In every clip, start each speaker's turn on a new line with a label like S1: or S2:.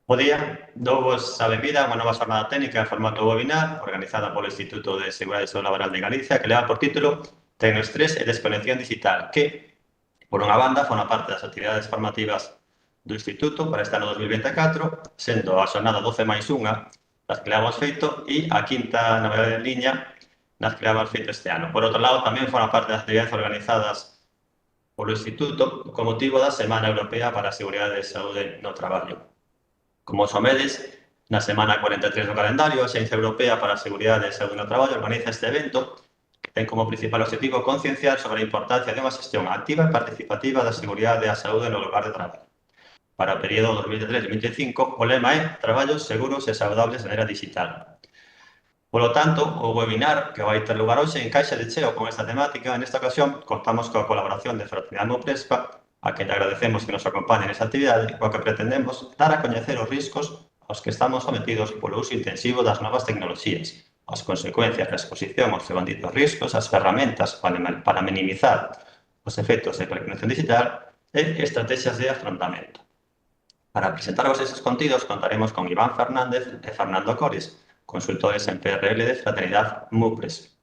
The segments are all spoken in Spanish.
S1: Bo día, douvos a benvida a unha nova xornada técnica en formato webinar organizada polo Instituto de Seguridade e Saúde Laboral de Galicia que leva por título Tecnoestrés e desconexión digital que, por unha banda, forma parte das actividades formativas do Instituto para este ano 2024, sendo a xornada 12+1 das que levamos feito e a quinta novedade en liña nas que levamos feito este ano. Por outro lado, tamén forma parte das actividades organizadas polo Instituto con motivo da Semana Europea para a Seguridade e Saúde no Traballo. Como somedes, na semana 43 do calendario, a Axencia Europea para a Seguridade e Saúde no Traballo organiza este evento que ten como principal objetivo concienciar sobre a importancia de unha xestión activa e participativa da seguridade e a saúde no lugar de traballo. Para o período 2023-2025, o lema é Traballos seguros e saudables na era digital. Polo tanto, o webinar que vai ter lugar hoxe encaixa de cheo con esta temática. Nesta ocasión, contamos coa colaboración de Fraternidade Muprespa, a que lle agradecemos que nos acompañe nesta actividade, coa que pretendemos dar a coñecer os riscos aos que estamos sometidos polo uso intensivo das novas tecnoloxías, as consecuencias da exposición aos benditos riscos, as ferramentas para minimizar os efectos da conexón digital e estrategias de afrontamento. Para presentarvos esos contidos, contaremos con Iván Fernández e Fernando Cores, consultores en PRL de Fraternidade Mupres.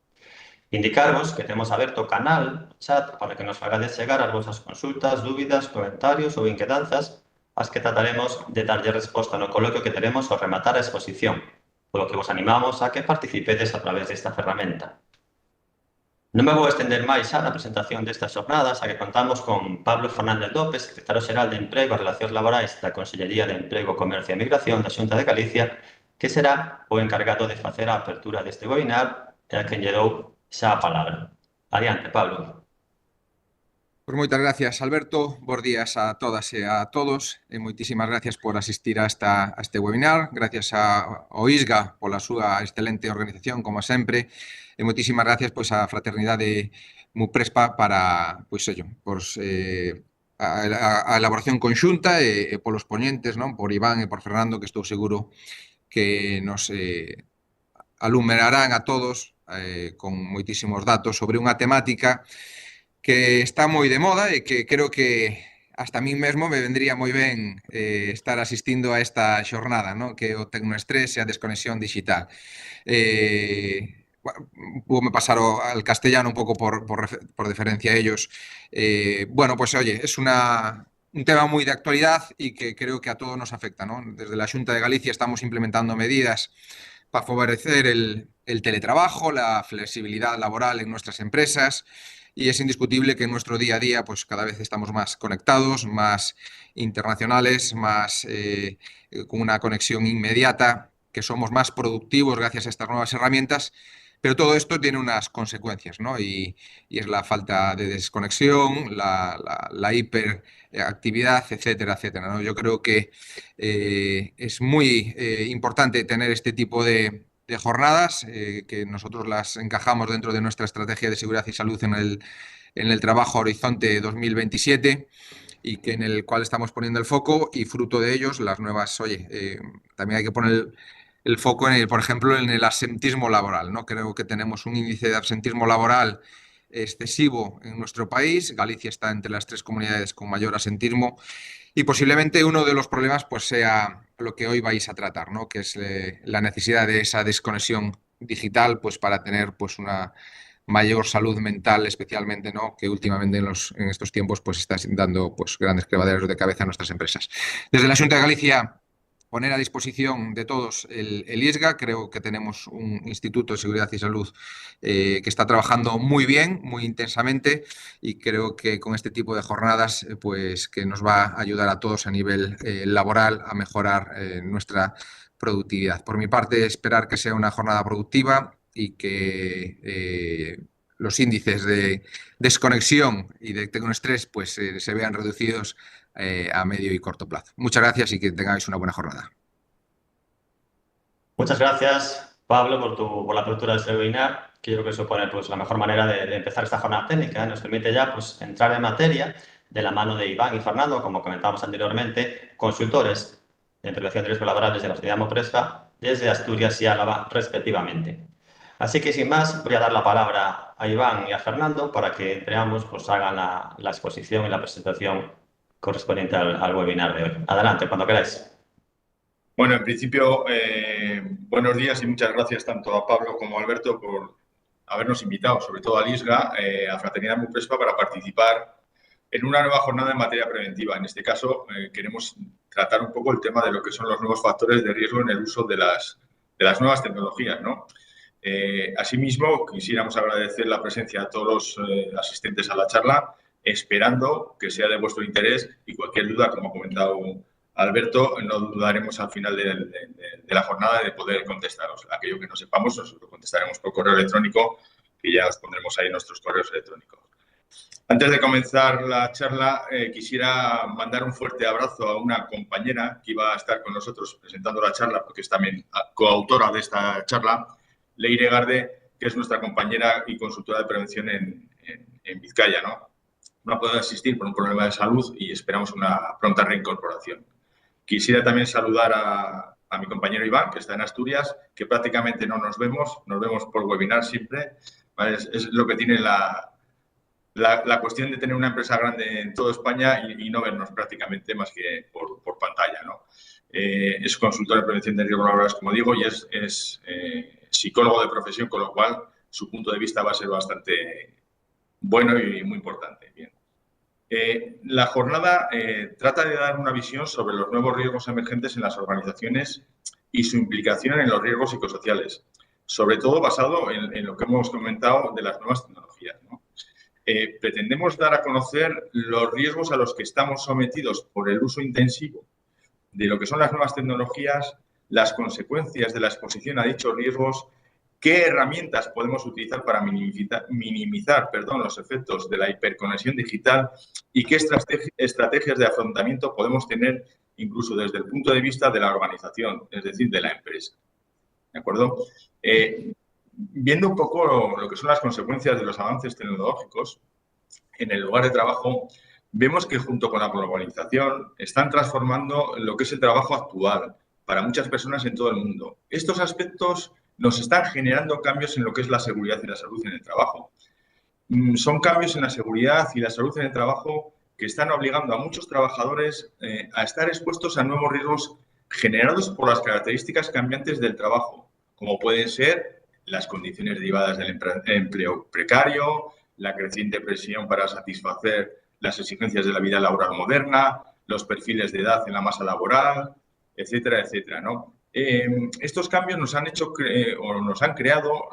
S1: Indicarvos que temos aberto o canal, chat, para que nos fagades chegar as vosas consultas, dúbidas, comentarios ou inquedanzas, as que trataremos de darlle resposta no coloquio que teremos ao rematar a exposición, polo que vos animamos a que participedes a través desta ferramenta. Non me vou estender máis xa na presentación destas xornadas, a que contamos con Pablo Fernández López, secretario xeral de Emprego e Relacións Laborais da Consellería de Emprego, Comercio e Migración da Xunta de Galicia, que será o encargado de facer a apertura deste webinar e a quen lle dou xa a palabra. Adiante, Pablo.
S2: Pois moitas gracias, Alberto. Bos días a todas e a todos. E moitísimas gracias por asistir a este webinar. Gracias ao ISGA pola súa excelente organización, como sempre. E moitísimas gracias a Fraternidade Muprespa para a elaboración conxunta e polos poñentes, non? Por Iván e por Fernando, que estou seguro que nos aluminarán a todos con moitísimos datos sobre unha temática que está moi de moda e que creo que hasta a mí mesmo me vendría moi ben estar asistindo a esta xornada, ¿no? Que é o tecnoestrés e a desconexión digital. Vou pasar al castellano un pouco por deferencia a ellos. Bueno, pues oye, es un tema muy de actualidad y que creo que a todos nos afecta, ¿no? Desde la Xunta de Galicia estamos implementando medidas para favorecer el teletrabajo, la flexibilidad laboral en nuestras empresas, y es indiscutible que en nuestro día a día pues cada vez estamos más conectados, más internacionales, más con una conexión inmediata, que somos más productivos gracias a estas nuevas herramientas, pero todo esto tiene unas consecuencias, ¿no? Y es la falta de desconexión, la hiperactividad, etcétera, etcétera, ¿no? Yo creo que es muy importante tener este tipo de jornadas, que nosotros las encajamos dentro de nuestra estrategia de seguridad y salud en el trabajo Horizonte 2027 y que en el cual estamos poniendo el foco, y fruto de ellos las nuevas, también hay que poner el foco por ejemplo, en el absentismo laboral, ¿no? Creo que tenemos un índice de absentismo laboral excesivo en nuestro país. Galicia está entre las 3 comunidades con mayor absentismo y posiblemente uno de los problemas pues sea lo que hoy vais a tratar, ¿no? Que es la necesidad de esa desconexión digital pues para tener pues una mayor salud mental, especialmente, ¿no? Que últimamente en estos tiempos pues está dando pues grandes quebraderos de cabeza a nuestras empresas. Desde la Xunta de Galicia, poner a disposición de todos el ISGA. Creo que tenemos un Instituto de Seguridad y Salud que está trabajando muy bien, muy intensamente, y creo que con este tipo de jornadas pues que nos va a ayudar a todos a nivel laboral a mejorar nuestra productividad. Por mi parte, esperar que sea una jornada productiva y que los índices de desconexión y de tecnoestrés pues se vean reducidos a medio y corto plazo. Muchas gracias y que tengáis una buena jornada.
S1: Muchas gracias, Pablo, por la apertura de este webinar, que yo creo que supone pues, la mejor manera de empezar esta jornada técnica. Nos permite ya pues, entrar en materia de la mano de Iván y Fernando, como comentábamos anteriormente, consultores de prevención de riesgos laborales de la Sociedad Muprespa desde Asturias y Álava, respectivamente. Así que, sin más, voy a dar la palabra a Iván y a Fernando para que entre ambos pues, hagan la exposición y la presentación correspondiente al webinar de hoy. Adelante, cuando queráis.
S3: Bueno, en principio, buenos días y muchas gracias tanto a Pablo como a Alberto por habernos invitado, sobre todo a Lisga, a Fraternidad Muprespa, para participar en una nueva jornada en materia preventiva. En este caso, queremos tratar un poco el tema de lo que son los nuevos factores de riesgo en el uso de las nuevas tecnologías, ¿no? Asimismo, quisiéramos agradecer la presencia a todos los asistentes a la charla, esperando que sea de vuestro interés y cualquier duda, como ha comentado Alberto, no dudaremos al final de la jornada de poder contestaros. Aquello que no sepamos, nosotros contestaremos por correo electrónico y ya os pondremos ahí nuestros correos electrónicos. Antes de comenzar la charla, quisiera mandar un fuerte abrazo a una compañera que iba a estar con nosotros presentando la charla, porque es también coautora de esta charla, Leire Garde, que es nuestra compañera y consultora de prevención en Vizcaya, ¿no? No ha podido asistir por un problema de salud y esperamos una pronta reincorporación. Quisiera también saludar a mi compañero Iván, que está en Asturias, que prácticamente no nos vemos por webinar siempre, ¿vale? Es lo que tiene la cuestión de tener una empresa grande en toda España y no vernos prácticamente más que por pantalla, ¿no? Es consultor de prevención de riesgos laborales, como digo, y es psicólogo de profesión, con lo cual su punto de vista va a ser bastante bueno y muy importante. Bien. La jornada trata de dar una visión sobre los nuevos riesgos emergentes en las organizaciones y su implicación en los riesgos psicosociales, sobre todo basado en lo que hemos comentado de las nuevas tecnologías, ¿no? Pretendemos dar a conocer los riesgos a los que estamos sometidos por el uso intensivo de lo que son las nuevas tecnologías, las consecuencias de la exposición a dichos riesgos, qué herramientas podemos utilizar para minimizar los efectos de la hiperconexión digital y qué estrategias de afrontamiento podemos tener incluso desde el punto de vista de la organización, es decir, de la empresa. ¿De acuerdo? Viendo un poco lo que son las consecuencias de los avances tecnológicos en el lugar de trabajo, vemos que junto con la globalización están transformando lo que es el trabajo actual para muchas personas en todo el mundo. Estos aspectos nos están generando cambios en lo que es la seguridad y la salud en el trabajo. Son cambios en la seguridad y la salud en el trabajo que están obligando a muchos trabajadores a estar expuestos a nuevos riesgos generados por las características cambiantes del trabajo, como pueden ser las condiciones derivadas del empleo precario, la creciente presión para satisfacer las exigencias de la vida laboral moderna, los perfiles de edad en la masa laboral, etcétera, etcétera, ¿no? Estos cambios nos han hecho o nos han creado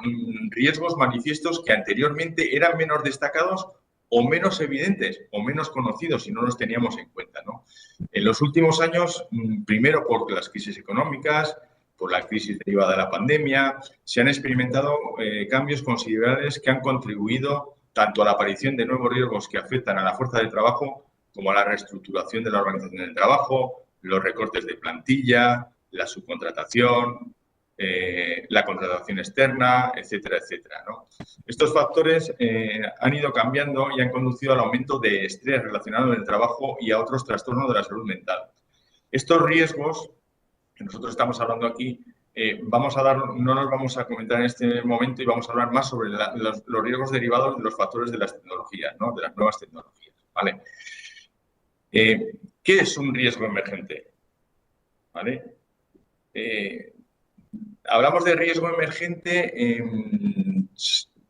S3: riesgos manifiestos que anteriormente eran menos destacados o menos evidentes o menos conocidos si no los teníamos en cuenta, ¿no? En los últimos años, primero por las crisis económicas, por la crisis derivada de la pandemia, se han experimentado cambios considerables que han contribuido tanto a la aparición de nuevos riesgos que afectan a la fuerza de trabajo como a la reestructuración de la organización del trabajo, los recortes de plantilla, la subcontratación, la contratación externa, etcétera, etcétera, ¿no? Estos factores han ido cambiando y han conducido al aumento de estrés relacionado en el trabajo y a otros trastornos de la salud mental. Estos riesgos que nosotros estamos hablando aquí, no los vamos a comentar en este momento y vamos a hablar más sobre los riesgos derivados de los factores de las tecnologías, ¿no? De las nuevas tecnologías, ¿vale? ¿Qué es un riesgo emergente? ¿Vale? Hablamos de riesgo emergente,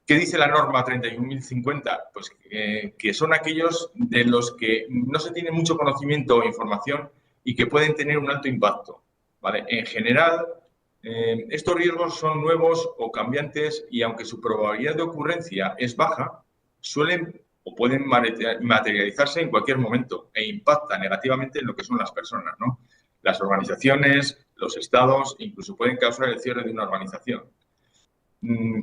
S3: ¿qué dice la norma 31.050? Pues que son aquellos de los que no se tiene mucho conocimiento o información y que pueden tener un alto impacto, ¿vale? En general, estos riesgos son nuevos o cambiantes y aunque su probabilidad de ocurrencia es baja, suelen o pueden materializarse en cualquier momento e impactan negativamente en lo que son las personas, ¿no? Las organizaciones, los estados, incluso pueden causar el cierre de una organización.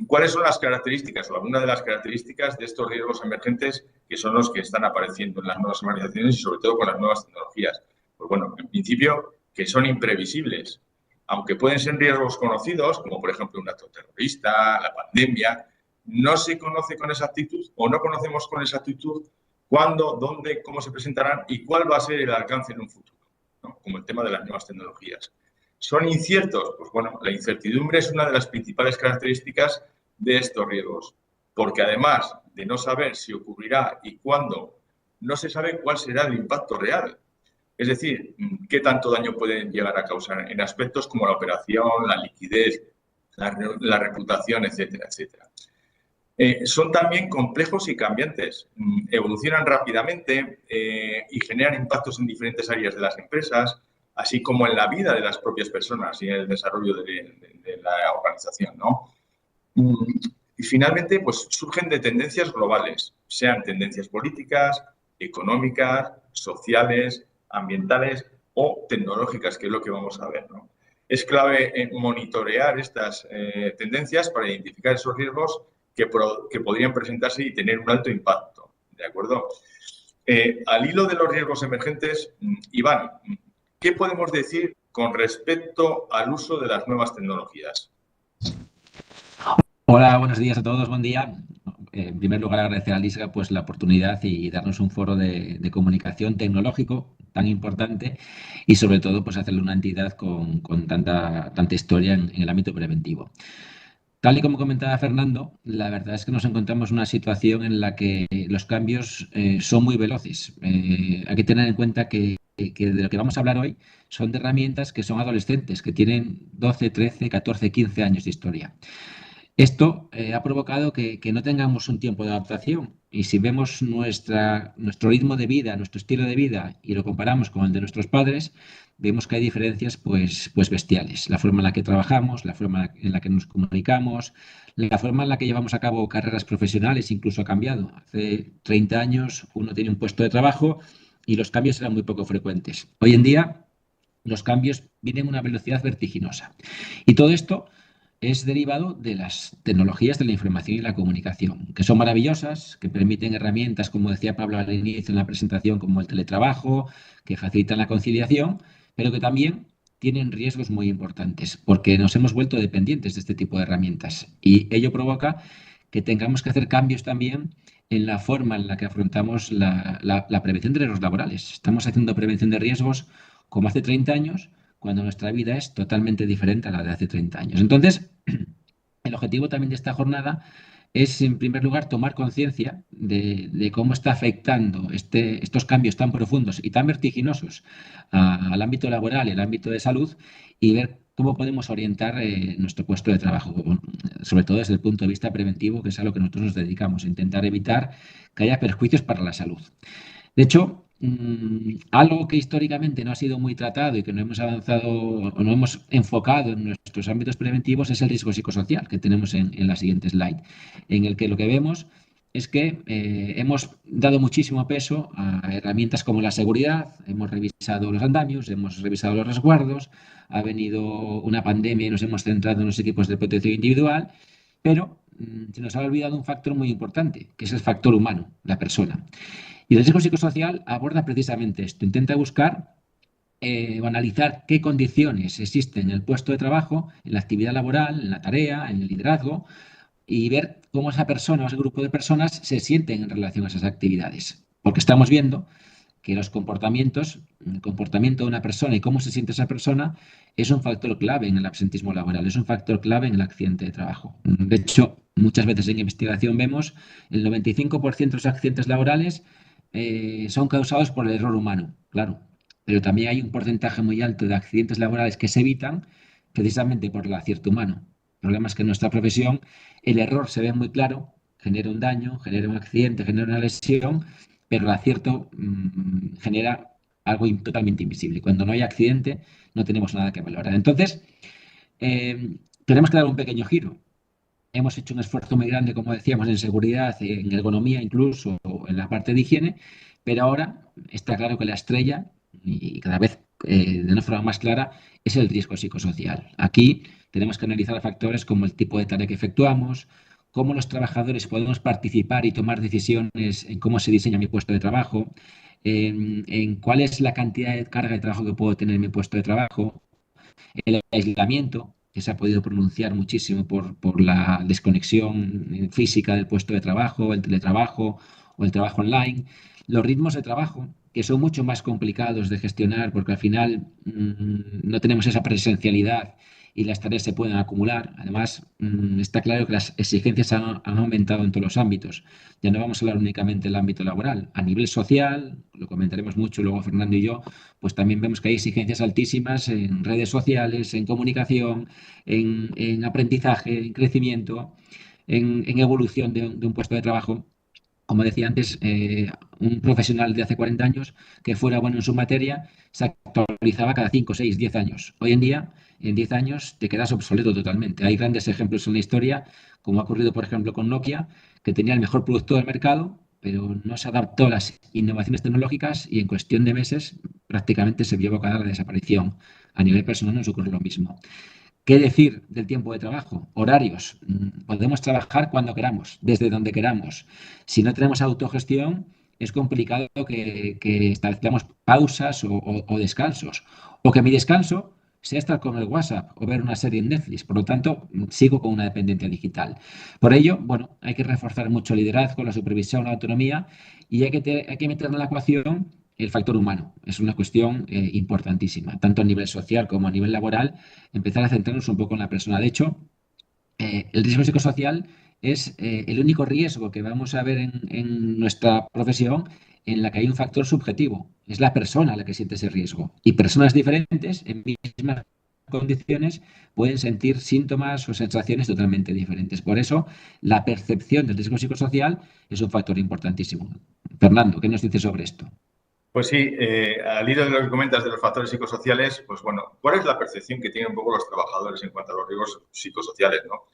S3: ¿Cuáles son las características o algunas de las características de estos riesgos emergentes que son los que están apareciendo en las nuevas organizaciones y sobre todo con las nuevas tecnologías? Pues bueno, en principio, que son imprevisibles. Aunque pueden ser riesgos conocidos, como por ejemplo un acto terrorista, la pandemia, no se conoce con exactitud o no conocemos con exactitud cuándo, dónde, cómo se presentarán y cuál va a ser el alcance en un futuro, ¿no? Como el tema de las nuevas tecnologías. ¿Son inciertos? Pues bueno, la incertidumbre es una de las principales características de estos riesgos. porque además de no saber si ocurrirá y cuándo, no se sabe cuál será el impacto real. Es decir, qué tanto daño pueden llegar a causar en aspectos como la operación, la liquidez, la reputación, etcétera, etcétera. Son también complejos y cambiantes, evolucionan rápidamente y generan impactos en diferentes áreas de las empresas, así como en la vida de las propias personas y en el desarrollo de la organización, ¿no? Y finalmente, pues surgen de tendencias globales, sean tendencias políticas, económicas, sociales, ambientales o tecnológicas, que es lo que vamos a ver, ¿no? Es clave monitorear estas tendencias para identificar esos riesgos que podrían presentarse y tener un alto impacto, ¿de acuerdo? Al hilo de los riesgos emergentes, Iván, ¿qué podemos decir con respecto al uso de las nuevas tecnologías?
S4: Hola, buenos días a todos, buen día. En primer lugar, agradecer a Lisga pues, la oportunidad y darnos un foro de comunicación tecnológico tan importante y sobre todo pues, hacerle una entidad con tanta historia en el ámbito preventivo. Tal y como comentaba Fernando, la verdad es que nos encontramos en una situación en la que los cambios son muy veloces. Hay que tener en cuenta que de lo que vamos a hablar hoy son de herramientas que son adolescentes, que tienen 12, 13, 14, 15 años de historia. Esto ha provocado que no tengamos un tiempo de adaptación y si vemos nuestro ritmo de vida, nuestro estilo de vida y lo comparamos con el de nuestros padres, vemos que hay diferencias pues bestiales. La forma en la que trabajamos, la forma en la que nos comunicamos, la forma en la que llevamos a cabo carreras profesionales incluso ha cambiado. Hace 30 años uno tenía un puesto de trabajo y los cambios eran muy poco frecuentes. Hoy en día los cambios vienen a una velocidad vertiginosa. Y todo esto es derivado de las tecnologías de la información y la comunicación, que son maravillosas, que permiten herramientas, como decía Pablo al inicio en la presentación, como el teletrabajo, que facilitan la conciliación, pero que también tienen riesgos muy importantes, porque nos hemos vuelto dependientes de este tipo de herramientas y ello provoca que tengamos que hacer cambios también en la forma en la que afrontamos la prevención de riesgos laborales. Estamos haciendo prevención de riesgos como hace 30 años, cuando nuestra vida es totalmente diferente a la de hace 30 años. Entonces, el objetivo también de esta jornada es, en primer lugar, tomar conciencia de cómo está afectando estos cambios tan profundos y tan vertiginosos al ámbito laboral y al ámbito de salud y ver cómo podemos orientar nuestro puesto de trabajo, sobre todo desde el punto de vista preventivo, que es a lo que nosotros nos dedicamos, a intentar evitar que haya perjuicios para la salud. De hecho, algo que históricamente no ha sido muy tratado y que no hemos avanzado o no hemos enfocado en nuestros ámbitos preventivos es el riesgo psicosocial que tenemos en la siguiente slide, en el que lo que vemos es que hemos dado muchísimo peso a herramientas como la seguridad, hemos revisado los andamios, hemos revisado los resguardos, ha venido una pandemia y nos hemos centrado en los equipos de protección individual, pero se nos ha olvidado un factor muy importante, que es el factor humano, la persona. Y el riesgo psicosocial aborda precisamente esto, intenta buscar o analizar qué condiciones existen en el puesto de trabajo, en la actividad laboral, en la tarea, en el liderazgo, y ver cómo esa persona o ese grupo de personas se sienten en relación a esas actividades. Porque estamos viendo que el comportamiento de una persona y cómo se siente esa persona es un factor clave en el absentismo laboral, es un factor clave en el accidente de trabajo. De hecho, muchas veces en investigación vemos el 95% de los accidentes laborales son causados por el error humano, claro, pero también hay un porcentaje muy alto de accidentes laborales que se evitan precisamente por el acierto humano. El problema es que en nuestra profesión el error se ve muy claro, genera un daño, genera un accidente, genera una lesión, pero el acierto genera algo totalmente invisible. Cuando no hay accidente no tenemos nada que valorar. Entonces, tenemos que dar un pequeño giro. Hemos hecho un esfuerzo muy grande, como decíamos, en seguridad, en ergonomía incluso, en la parte de higiene, pero ahora está claro que la estrella, y cada vez de una forma más clara, es el riesgo psicosocial. Aquí tenemos que analizar factores como el tipo de tarea que efectuamos, cómo los trabajadores podemos participar y tomar decisiones en cómo se diseña mi puesto de trabajo, en cuál es la cantidad de carga de trabajo que puedo tener en mi puesto de trabajo, el aislamiento, que se ha podido pronunciar muchísimo por la desconexión física del puesto de trabajo, el teletrabajo o el trabajo online, los ritmos de trabajo, que son mucho más complicados de gestionar porque al final no tenemos esa presencialidad y las tareas se pueden acumular. Además, está claro que las exigencias han aumentado en todos los ámbitos. Ya no vamos a hablar únicamente del ámbito laboral. A nivel social, lo comentaremos mucho luego Fernando y yo, pues también vemos que hay exigencias altísimas en redes sociales, en comunicación, en aprendizaje, en crecimiento, en evolución de un puesto de trabajo. Como decía antes, un profesional de hace 40 años que fuera bueno en su materia se actualizaba cada 5, 6, 10 años. Hoy en día, en 10 años, te quedas obsoleto totalmente. Hay grandes ejemplos en la historia, como ha ocurrido, por ejemplo, con Nokia, que tenía el mejor producto del mercado, pero no se adaptó a las innovaciones tecnológicas y en cuestión de meses prácticamente se vio abocada a la desaparición. A nivel personal nos ocurre lo mismo. ¿Qué decir del tiempo de trabajo? Horarios. Podemos trabajar cuando queramos, desde donde queramos. Si no tenemos autogestión, es complicado que establezcamos pausas o descansos. O que mi descanso sea estar con el WhatsApp o ver una serie en Netflix. Por lo tanto, sigo con una dependencia digital. Por ello, bueno, hay que reforzar mucho el liderazgo, la supervisión, la autonomía y hay que meter en la ecuación el factor humano. Es una cuestión importantísima, tanto a nivel social como a nivel laboral, empezar a centrarnos un poco en la persona. De hecho, el riesgo psicosocial es el único riesgo que vamos a ver en nuestra profesión en la que hay un factor subjetivo. Es la persona la que siente ese riesgo. Y personas diferentes, en mismas condiciones, pueden sentir síntomas o sensaciones totalmente diferentes. Por eso, la percepción del riesgo psicosocial es un factor importantísimo. Fernando, ¿qué nos dices sobre esto?
S3: Pues sí, al hilo de lo que comentas de los factores psicosociales, pues bueno, ¿cuál es la percepción que tienen un poco los trabajadores en cuanto a los riesgos psicosociales, ¿no?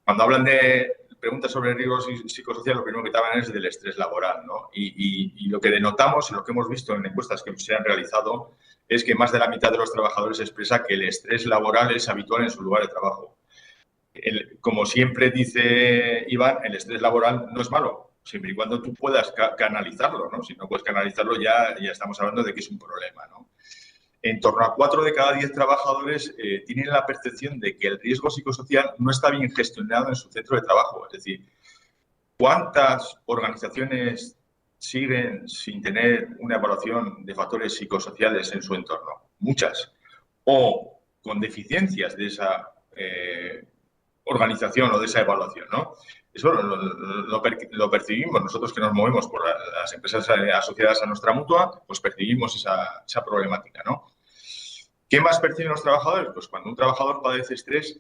S3: Cuando hablan de preguntas sobre riesgos psicosociales, lo primero que te hablan es del estrés laboral, ¿no? Y lo que denotamos, lo que hemos visto en encuestas que se han realizado, es que más de la mitad de los trabajadores expresa que el estrés laboral es habitual en su lugar de trabajo. Como siempre dice Iván, el estrés laboral no es malo, siempre y cuando tú puedas canalizarlo, ¿no? Si no puedes canalizarlo, ya estamos hablando de que es un problema, ¿no? En torno a 4 de cada 10 trabajadores tienen la percepción de que el riesgo psicosocial no está bien gestionado en su centro de trabajo. Es decir, ¿cuántas organizaciones siguen sin tener una evaluación de factores psicosociales en su entorno? Muchas. O con deficiencias de esa organización o de esa evaluación, ¿no? Eso lo percibimos nosotros que nos movemos por las empresas asociadas a nuestra mutua, pues percibimos esa problemática, ¿no? ¿Qué más perciben los trabajadores? Pues cuando un trabajador padece estrés,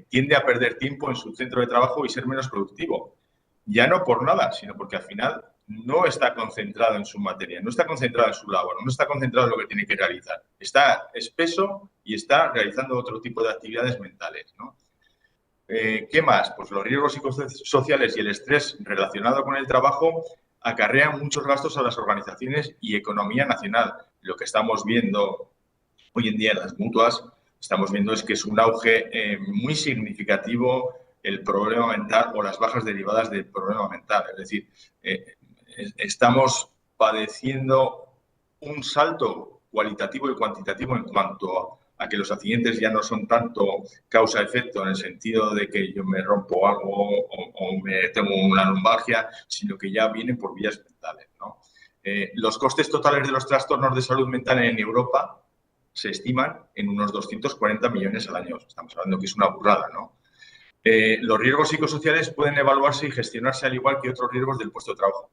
S3: tiende a perder tiempo en su centro de trabajo y ser menos productivo. Ya no por nada, sino porque al final no está concentrado en su materia, no está concentrado en su labor, no está concentrado en lo que tiene que realizar. Está espeso y está realizando otro tipo de actividades mentales, ¿no? ¿Qué más? Pues los riesgos psicosociales y el estrés relacionado con el trabajo acarrean muchos gastos a las organizaciones y economía nacional. Lo que estamos viendo hoy en día en las mutuas, estamos viendo es que es un auge muy significativo el problema mental o las bajas derivadas del problema mental. Es decir, estamos padeciendo un salto cualitativo y cuantitativo en cuanto a que los accidentes ya no son tanto causa-efecto en el sentido de que yo me rompo algo o me tengo una lumbalgia, sino que ya vienen por vías mentales, ¿no? Los costes totales de los trastornos de salud mental en Europa se estiman en unos 240 millones al año. Estamos hablando que es una burrada, ¿no? Los riesgos psicosociales pueden evaluarse y gestionarse al igual que otros riesgos del puesto de trabajo.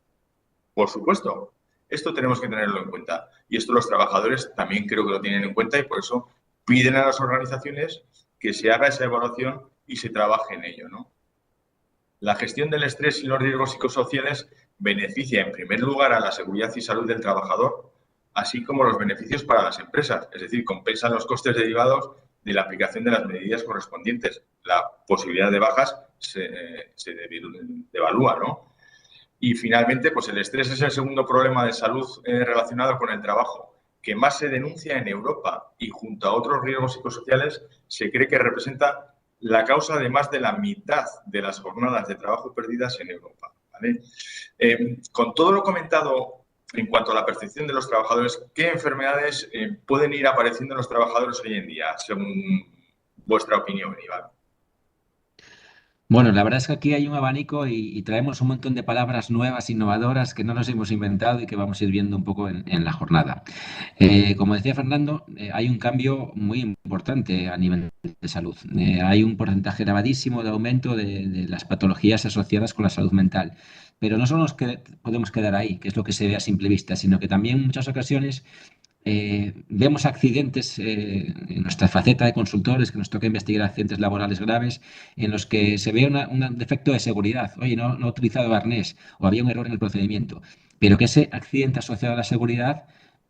S3: Por supuesto, esto tenemos que tenerlo en cuenta. Y esto los trabajadores también creo que lo tienen en cuenta y por eso piden a las organizaciones que se haga esa evaluación y se trabaje en ello, ¿no? La gestión del estrés y los riesgos psicosociales beneficia en primer lugar a la seguridad y salud del trabajador, así como los beneficios para las empresas, es decir, compensan los costes derivados de la aplicación de las medidas correspondientes. La posibilidad de bajas se devalúa, ¿no? Y finalmente, pues el estrés es el segundo problema de salud relacionado con el trabajo que más se denuncia en Europa y junto a otros riesgos psicosociales se cree que representa la causa de más de la mitad de las jornadas de trabajo perdidas en Europa, ¿vale? Con todo lo comentado en cuanto a la percepción de los trabajadores, ¿qué enfermedades pueden ir apareciendo en los trabajadores hoy en día, según vuestra opinión, Iván?
S4: Bueno, la verdad es que aquí hay un abanico y traemos un montón de palabras nuevas, innovadoras, que no nos hemos inventado y que vamos a ir viendo un poco en la jornada. Como decía Fernando, hay un cambio muy importante a nivel de salud. Hay un porcentaje elevadísimo de aumento de las patologías asociadas con la salud mental. Pero no solo podemos quedar ahí, que es lo que se ve a simple vista, sino que también en muchas ocasiones vemos accidentes en nuestra faceta de consultores, que nos toca investigar accidentes laborales graves, en los que se ve un defecto de seguridad. Oye, no he utilizado arnés o había un error en el procedimiento, pero que ese accidente asociado a la seguridad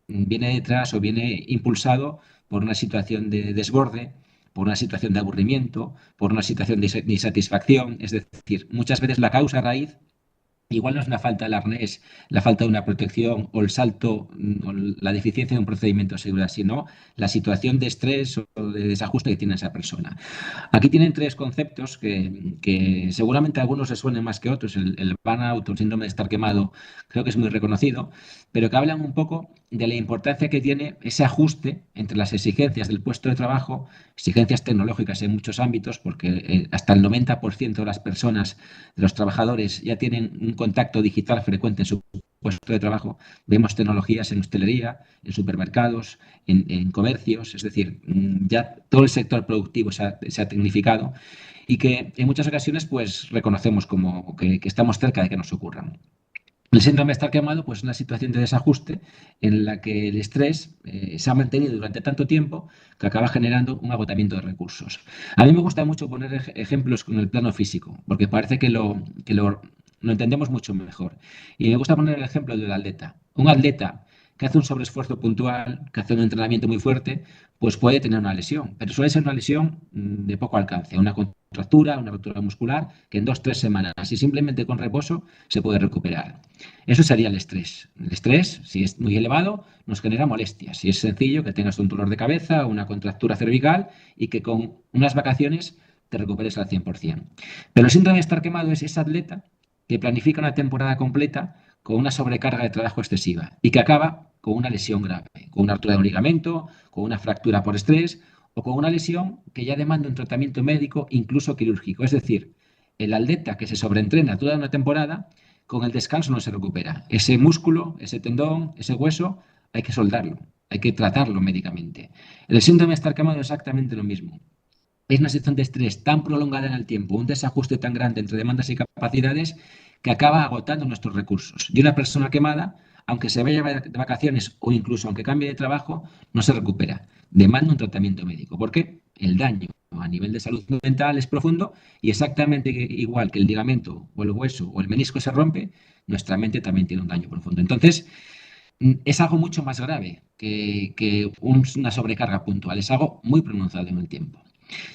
S4: viene detrás o viene impulsado por una situación de desborde, por una situación de aburrimiento, por una situación de insatisfacción. Es decir, muchas veces la causa raíz igual no es la falta del arnés, la falta de una protección o el salto o la deficiencia de un procedimiento de seguridad, sino la situación de estrés o de desajuste que tiene esa persona. Aquí tienen tres conceptos que seguramente a algunos les suenen más que otros. El burnout o el síndrome de estar quemado creo que es muy reconocido, pero que hablan un poco de la importancia que tiene ese ajuste entre las exigencias del puesto de trabajo, exigencias tecnológicas en muchos ámbitos, porque hasta el 90% de las personas, de los trabajadores, ya tienen un contacto digital frecuente en su puesto de trabajo. Vemos tecnologías en hostelería, en supermercados, en comercios, es decir, ya todo el sector productivo se ha tecnificado y que en muchas ocasiones pues reconocemos como que estamos cerca de que nos ocurran. El síndrome de estar quemado pues, es una situación de desajuste en la que el estrés se ha mantenido durante tanto tiempo que acaba generando un agotamiento de recursos. A mí me gusta mucho poner ejemplos con el plano físico, porque parece lo entendemos mucho mejor. Y me gusta poner el ejemplo del atleta. Un atleta que hace un sobreesfuerzo puntual, que hace un entrenamiento muy fuerte, pues puede tener una lesión, pero suele ser una lesión de poco alcance, una contractura, una ruptura muscular, que en 2 o 3 semanas y simplemente con reposo se puede recuperar. Eso sería el estrés. El estrés, si es muy elevado, nos genera molestias. Si es sencillo, que tengas un dolor de cabeza, una contractura cervical y que con unas vacaciones te recuperes al 100%. Pero el síndrome de estar quemado es ese atleta que planifica una temporada completa con una sobrecarga de trabajo excesiva y que acaba con una lesión grave, con una ruptura de un ligamento, con una fractura por estrés o con una lesión que ya demanda un tratamiento médico, incluso quirúrgico. Es decir, el atleta que se sobreentrena toda una temporada, con el descanso no se recupera. Ese músculo, ese tendón, ese hueso, hay que soldarlo, hay que tratarlo médicamente. El síndrome de estar quemado es exactamente lo mismo. Es una situación de estrés tan prolongada en el tiempo, un desajuste tan grande entre demandas y capacidades que acaba agotando nuestros recursos. Y una persona quemada, aunque se vaya de vacaciones o incluso aunque cambie de trabajo, no se recupera. Demanda un tratamiento médico. ¿Por qué? El daño a nivel de salud mental es profundo y exactamente igual que el ligamento o el hueso o el menisco se rompe, nuestra mente también tiene un daño profundo. Entonces, es algo mucho más grave que una sobrecarga puntual, es algo muy pronunciado en el tiempo.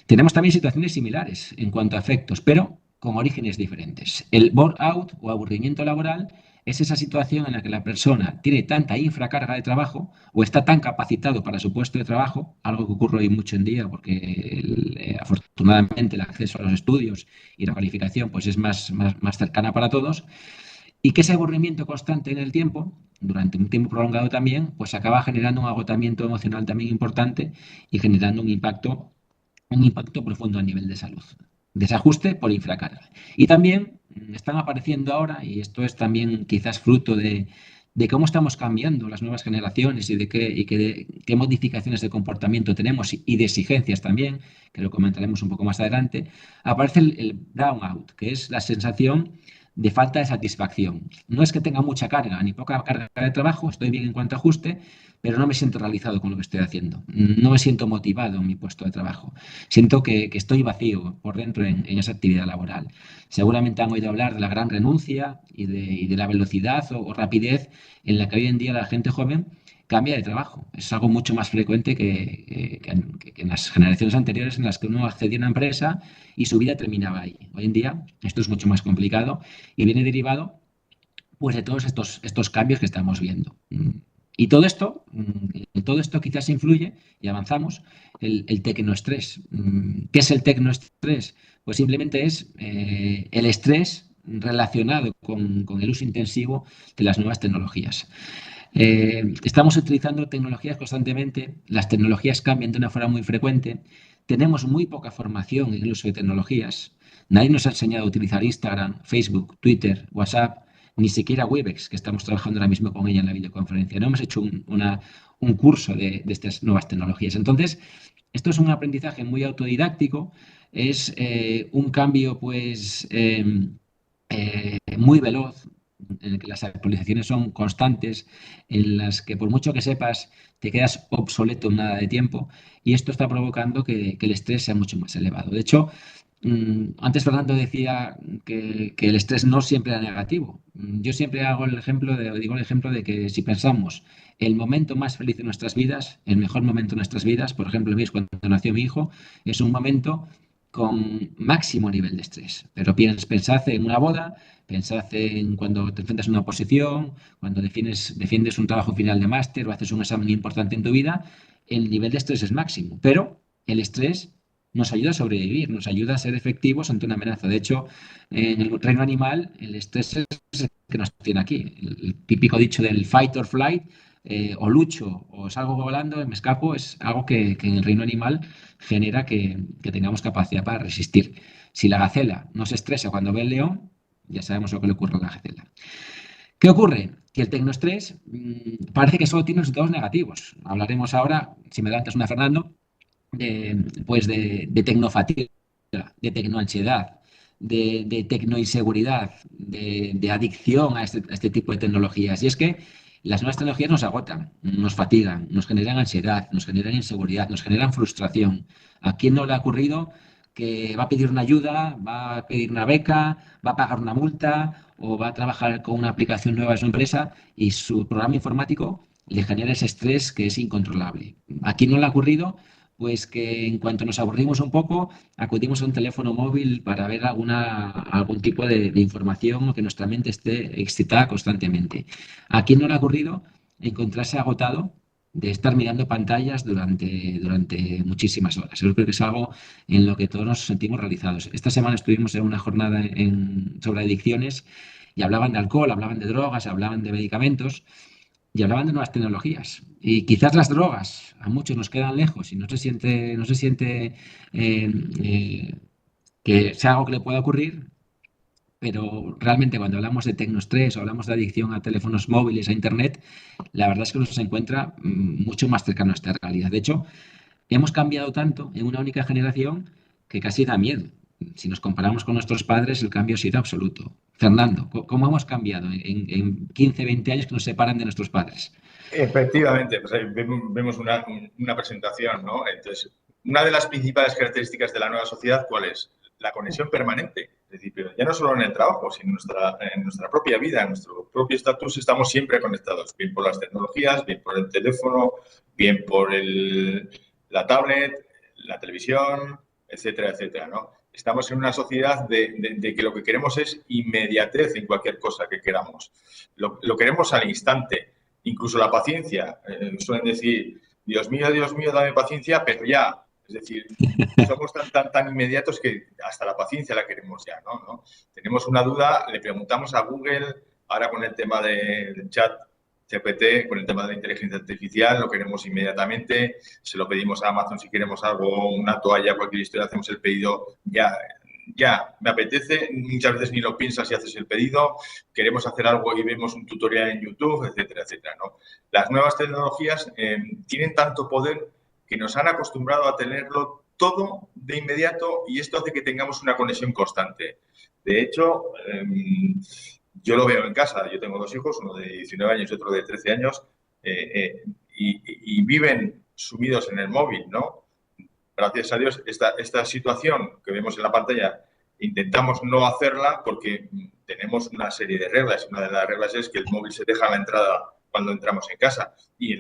S4: Tenemos también situaciones similares en cuanto a efectos, pero con orígenes diferentes. El burnout o aburrimiento laboral es esa situación en la que la persona tiene tanta infracarga de trabajo o está tan capacitado para su puesto de trabajo, algo que ocurre hoy mucho en día porque afortunadamente el acceso a los estudios y la calificación pues es más cercana para todos, y que ese aburrimiento constante en el tiempo, durante un tiempo prolongado también, pues acaba generando un agotamiento emocional también importante y generando un impacto profundo a nivel de salud. Desajuste por infracarga. Y también están apareciendo ahora, y esto es también quizás fruto de cómo estamos cambiando las nuevas generaciones y de qué modificaciones de comportamiento tenemos y de exigencias también, que lo comentaremos un poco más adelante, aparece el brownout, que es la sensación de falta de satisfacción. No es que tenga mucha carga ni poca carga de trabajo, estoy bien en cuanto a ajuste, pero no me siento realizado con lo que estoy haciendo. No me siento motivado en mi puesto de trabajo. Siento que estoy vacío por dentro en esa actividad laboral. Seguramente han oído hablar de la gran renuncia y de la velocidad o rapidez en la que hoy en día la gente joven cambia de trabajo. Es algo mucho más frecuente que en las generaciones anteriores en las que uno accedía a una empresa y su vida terminaba ahí. Hoy en día esto es mucho más complicado y viene derivado pues, de todos estos cambios que estamos viendo. Y todo esto quizás influye, y avanzamos, el tecnoestrés. ¿Qué es el tecnoestrés? Pues simplemente es el estrés relacionado con el uso intensivo de las nuevas tecnologías. Estamos utilizando tecnologías constantemente, las tecnologías cambian de una forma muy frecuente, tenemos muy poca formación en el uso de tecnologías. Nadie nos ha enseñado a utilizar Instagram, Facebook, Twitter, WhatsApp, ni siquiera Webex, que estamos trabajando ahora mismo con ella en la videoconferencia. No hemos hecho un curso de estas nuevas tecnologías. Entonces, esto es un aprendizaje muy autodidáctico, es un cambio pues muy veloz, en el que las actualizaciones son constantes, en las que por mucho que sepas te quedas obsoleto en nada de tiempo, y esto está provocando que el estrés sea mucho más elevado. De hecho, antes Fernando decía que el estrés no siempre era negativo. Yo siempre digo el ejemplo de que si pensamos el momento más feliz de nuestras vidas, el mejor momento de nuestras vidas, por ejemplo, cuando nació mi hijo, es un momento con máximo nivel de estrés. Pero pensad en una boda, pensad en cuando te enfrentas a una oposición, cuando defiendes un trabajo final de máster o haces un examen importante en tu vida, el nivel de estrés es máximo. Pero el estrés nos ayuda a sobrevivir, nos ayuda a ser efectivos ante una amenaza. De hecho, en el reino animal, el estrés es el que nos tiene aquí. El típico dicho del fight or flight, o lucho o salgo volando, me escapo, es algo que en el reino animal genera que tengamos capacidad para resistir. Si la gacela no se estresa cuando ve el león, ya sabemos lo que le ocurre a la gacela. ¿Qué ocurre? Que el tecnoestrés parece que solo tiene resultados negativos. Hablaremos ahora, si me da antes una Fernando, de tecnofatiga, de tecnoansiedad, de tecnoinseguridad, de adicción a este tipo de tecnologías. Y es que las nuevas tecnologías nos agotan, nos fatigan, nos generan ansiedad, nos generan inseguridad, nos generan frustración. ¿A quién no le ha ocurrido que va a pedir una ayuda, va a pedir una beca, va a pagar una multa o va a trabajar con una aplicación nueva de su empresa y su programa informático le genera ese estrés que es incontrolable? ¿A quién no le ha ocurrido? Pues que en cuanto nos aburrimos un poco, acudimos a un teléfono móvil para ver algún tipo de información o que nuestra mente esté excitada constantemente. ¿A quién no le ha ocurrido encontrarse agotado de estar mirando pantallas durante muchísimas horas? Yo creo que es algo en lo que todos nos sentimos realizados. Esta semana estuvimos en una jornada sobre adicciones y hablaban de alcohol, hablaban de drogas, hablaban de medicamentos y hablaban de nuevas tecnologías. Y quizás las drogas a muchos nos quedan lejos y no se siente que sea algo que le pueda ocurrir, pero realmente cuando hablamos de tecnoestrés o hablamos de adicción a teléfonos móviles, a Internet, la verdad es que nos encuentra mucho más cercano a esta realidad. De hecho, hemos cambiado tanto en una única generación que casi da miedo. Si nos comparamos con nuestros padres, el cambio ha sido absoluto. Fernando, ¿cómo hemos cambiado en 15, 20 años que nos separan de nuestros padres?
S3: Efectivamente, pues ahí vemos una presentación, ¿no? Entonces, una de las principales características de la nueva sociedad, ¿cuál es? La conexión permanente. Es decir, pero ya no solo en el trabajo, sino en nuestra propia vida, en nuestro propio estatus, estamos siempre conectados, bien por las tecnologías, bien por el teléfono, bien por la tablet, la televisión, etcétera, etcétera, ¿no? Estamos en una sociedad de que lo que queremos es inmediatez en cualquier cosa que queramos. Lo queremos al instante. Incluso la paciencia. Suelen decir, Dios mío, dame paciencia, pero ya. Es decir, somos tan inmediatos que hasta la paciencia la queremos ya, ¿no? Tenemos una duda, le preguntamos a Google, ahora con el tema del chat GPT, con el tema de la inteligencia artificial, lo queremos inmediatamente, se lo pedimos a Amazon si queremos algo, una toalla, cualquier historia, hacemos el pedido ya, me apetece, muchas veces ni lo piensas y haces el pedido, queremos hacer algo y vemos un tutorial en YouTube, etcétera, etcétera, ¿no? Las nuevas tecnologías tienen tanto poder que nos han acostumbrado a tenerlo todo de inmediato y esto hace que tengamos una conexión constante. De hecho, yo lo veo en casa, yo tengo dos hijos, uno de 19 años y otro de 13 años, y viven sumidos en el móvil, ¿no? Gracias a Dios, esta situación que vemos en la pantalla intentamos no hacerla porque tenemos una serie de reglas. Una de las reglas es que el móvil se deja a la entrada cuando entramos en casa y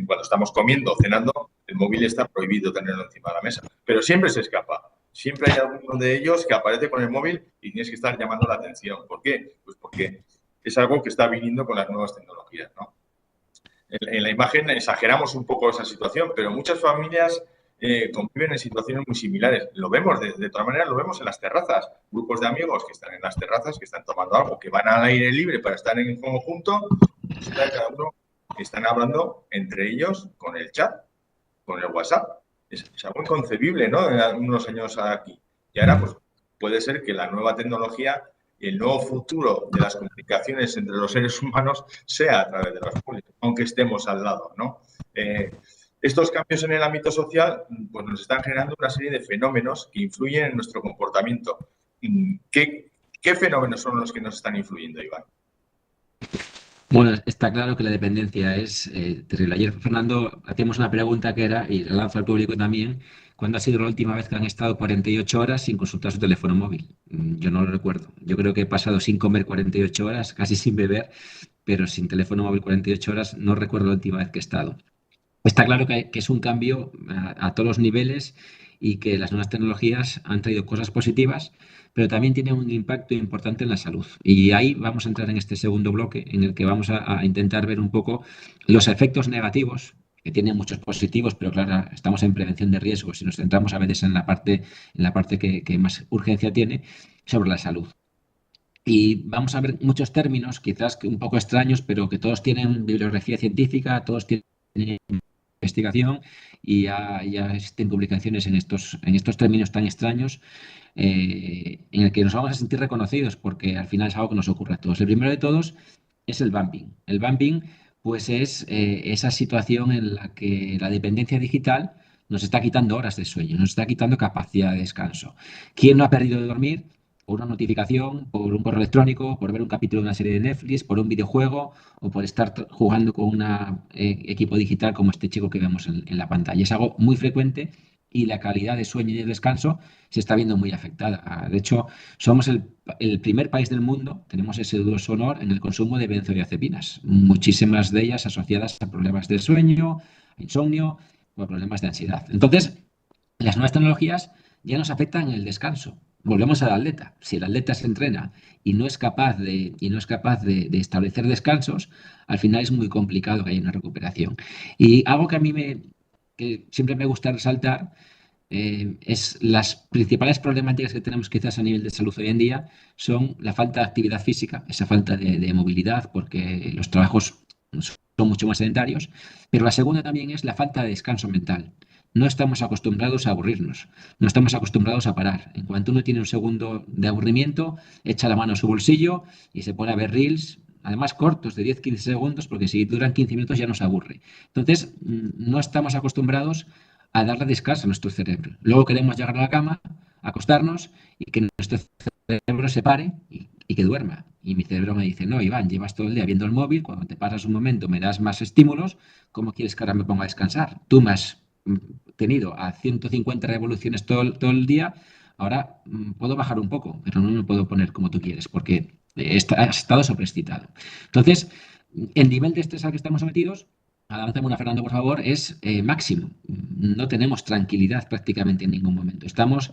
S3: cuando estamos comiendo o cenando, el móvil está prohibido tenerlo encima de la mesa. Pero siempre se escapa. Siempre hay alguno de ellos que aparece con el móvil y tienes que estar llamando la atención. ¿Por qué? Pues porque es algo que está viniendo con las nuevas tecnologías, ¿no? En la imagen exageramos un poco esa situación, pero muchas familias conviven en situaciones muy similares. Lo vemos, de todas maneras, lo vemos en las terrazas. Grupos de amigos que están en las terrazas, que están tomando algo, que van al aire libre para estar en conjunto, cada uno están hablando entre ellos con el chat, con el WhatsApp. Es algo inconcebible, ¿no? En unos años aquí. Y ahora, pues, puede ser que la nueva tecnología y el nuevo futuro de las comunicaciones entre los seres humanos sea a través de los móviles, aunque estemos al lado, ¿no? Estos cambios en el ámbito social pues nos están generando una serie de fenómenos que influyen en nuestro comportamiento. ¿Qué fenómenos son los que nos están influyendo, Iván?
S4: Bueno, está claro que la dependencia es terrible. Ayer, Fernando, hacíamos una pregunta que era, y la lanzo al público también, ¿cuándo ha sido la última vez que han estado 48 horas sin consultar su teléfono móvil? Yo no lo recuerdo. Yo creo que he pasado sin comer 48 horas, casi sin beber, pero sin teléfono móvil 48 horas, no recuerdo la última vez que he estado. Está claro que es un cambio a todos los niveles y que las nuevas tecnologías han traído cosas positivas, pero también tienen un impacto importante en la salud. Y ahí vamos a entrar en este segundo bloque en el que vamos a intentar ver un poco los efectos negativos, que tienen muchos positivos, pero claro, estamos en prevención de riesgos y nos centramos a veces en la parte que más urgencia tiene sobre la salud. Y vamos a ver muchos términos, quizás que un poco extraños, pero que todos tienen bibliografía científica, todos tienen investigación y ya existen publicaciones en estos términos tan extraños en el que nos vamos a sentir reconocidos porque al final es algo que nos ocurre a todos. El primero de todos es el bumping. El bumping pues es esa situación en la que la dependencia digital nos está quitando horas de sueño, nos está quitando capacidad de descanso. ¿Quién no ha perdido de dormir? Por una notificación, por un correo electrónico, por ver un capítulo de una serie de Netflix, por un videojuego o por estar jugando con un equipo digital como este chico que vemos en la pantalla. Es algo muy frecuente y la calidad de sueño y de descanso se está viendo muy afectada. De hecho, somos el primer país del mundo, tenemos ese dudoso honor en el consumo de benzodiazepinas, muchísimas de ellas asociadas a problemas de sueño, a insomnio o a problemas de ansiedad. Entonces, las nuevas tecnologías ya nos afectan en el descanso. Volvemos al atleta. Si el atleta se entrena y no es capaz de establecer descansos, al final es muy complicado que haya una recuperación. Y algo que a mí que siempre me gusta resaltar es las principales problemáticas que tenemos quizás a nivel de salud hoy en día son la falta de actividad física, esa falta de movilidad, porque los trabajos son mucho más sedentarios, pero la segunda también es la falta de descanso mental. No estamos acostumbrados a aburrirnos, no estamos acostumbrados a parar. En cuanto uno tiene un segundo de aburrimiento, echa la mano a su bolsillo y se pone a ver reels, además cortos, de 10-15 segundos, porque si duran 15 minutos ya nos aburre. Entonces, no estamos acostumbrados a darle descanso a nuestro cerebro. Luego queremos llegar a la cama, acostarnos y que nuestro cerebro se pare y que duerma. Y mi cerebro me dice, no, Iván, llevas todo el día viendo el móvil, cuando te pasas un momento me das más estímulos, ¿cómo quieres que ahora me ponga a descansar? Tú me has tenido a 150 revoluciones todo el día, ahora puedo bajar un poco, pero no me puedo poner como tú quieres, porque has estado sobreexcitado. Entonces, el nivel de estrés al que estamos sometidos, avánzame una, Fernando, por favor, es máximo. No tenemos tranquilidad prácticamente en ningún momento. Estamos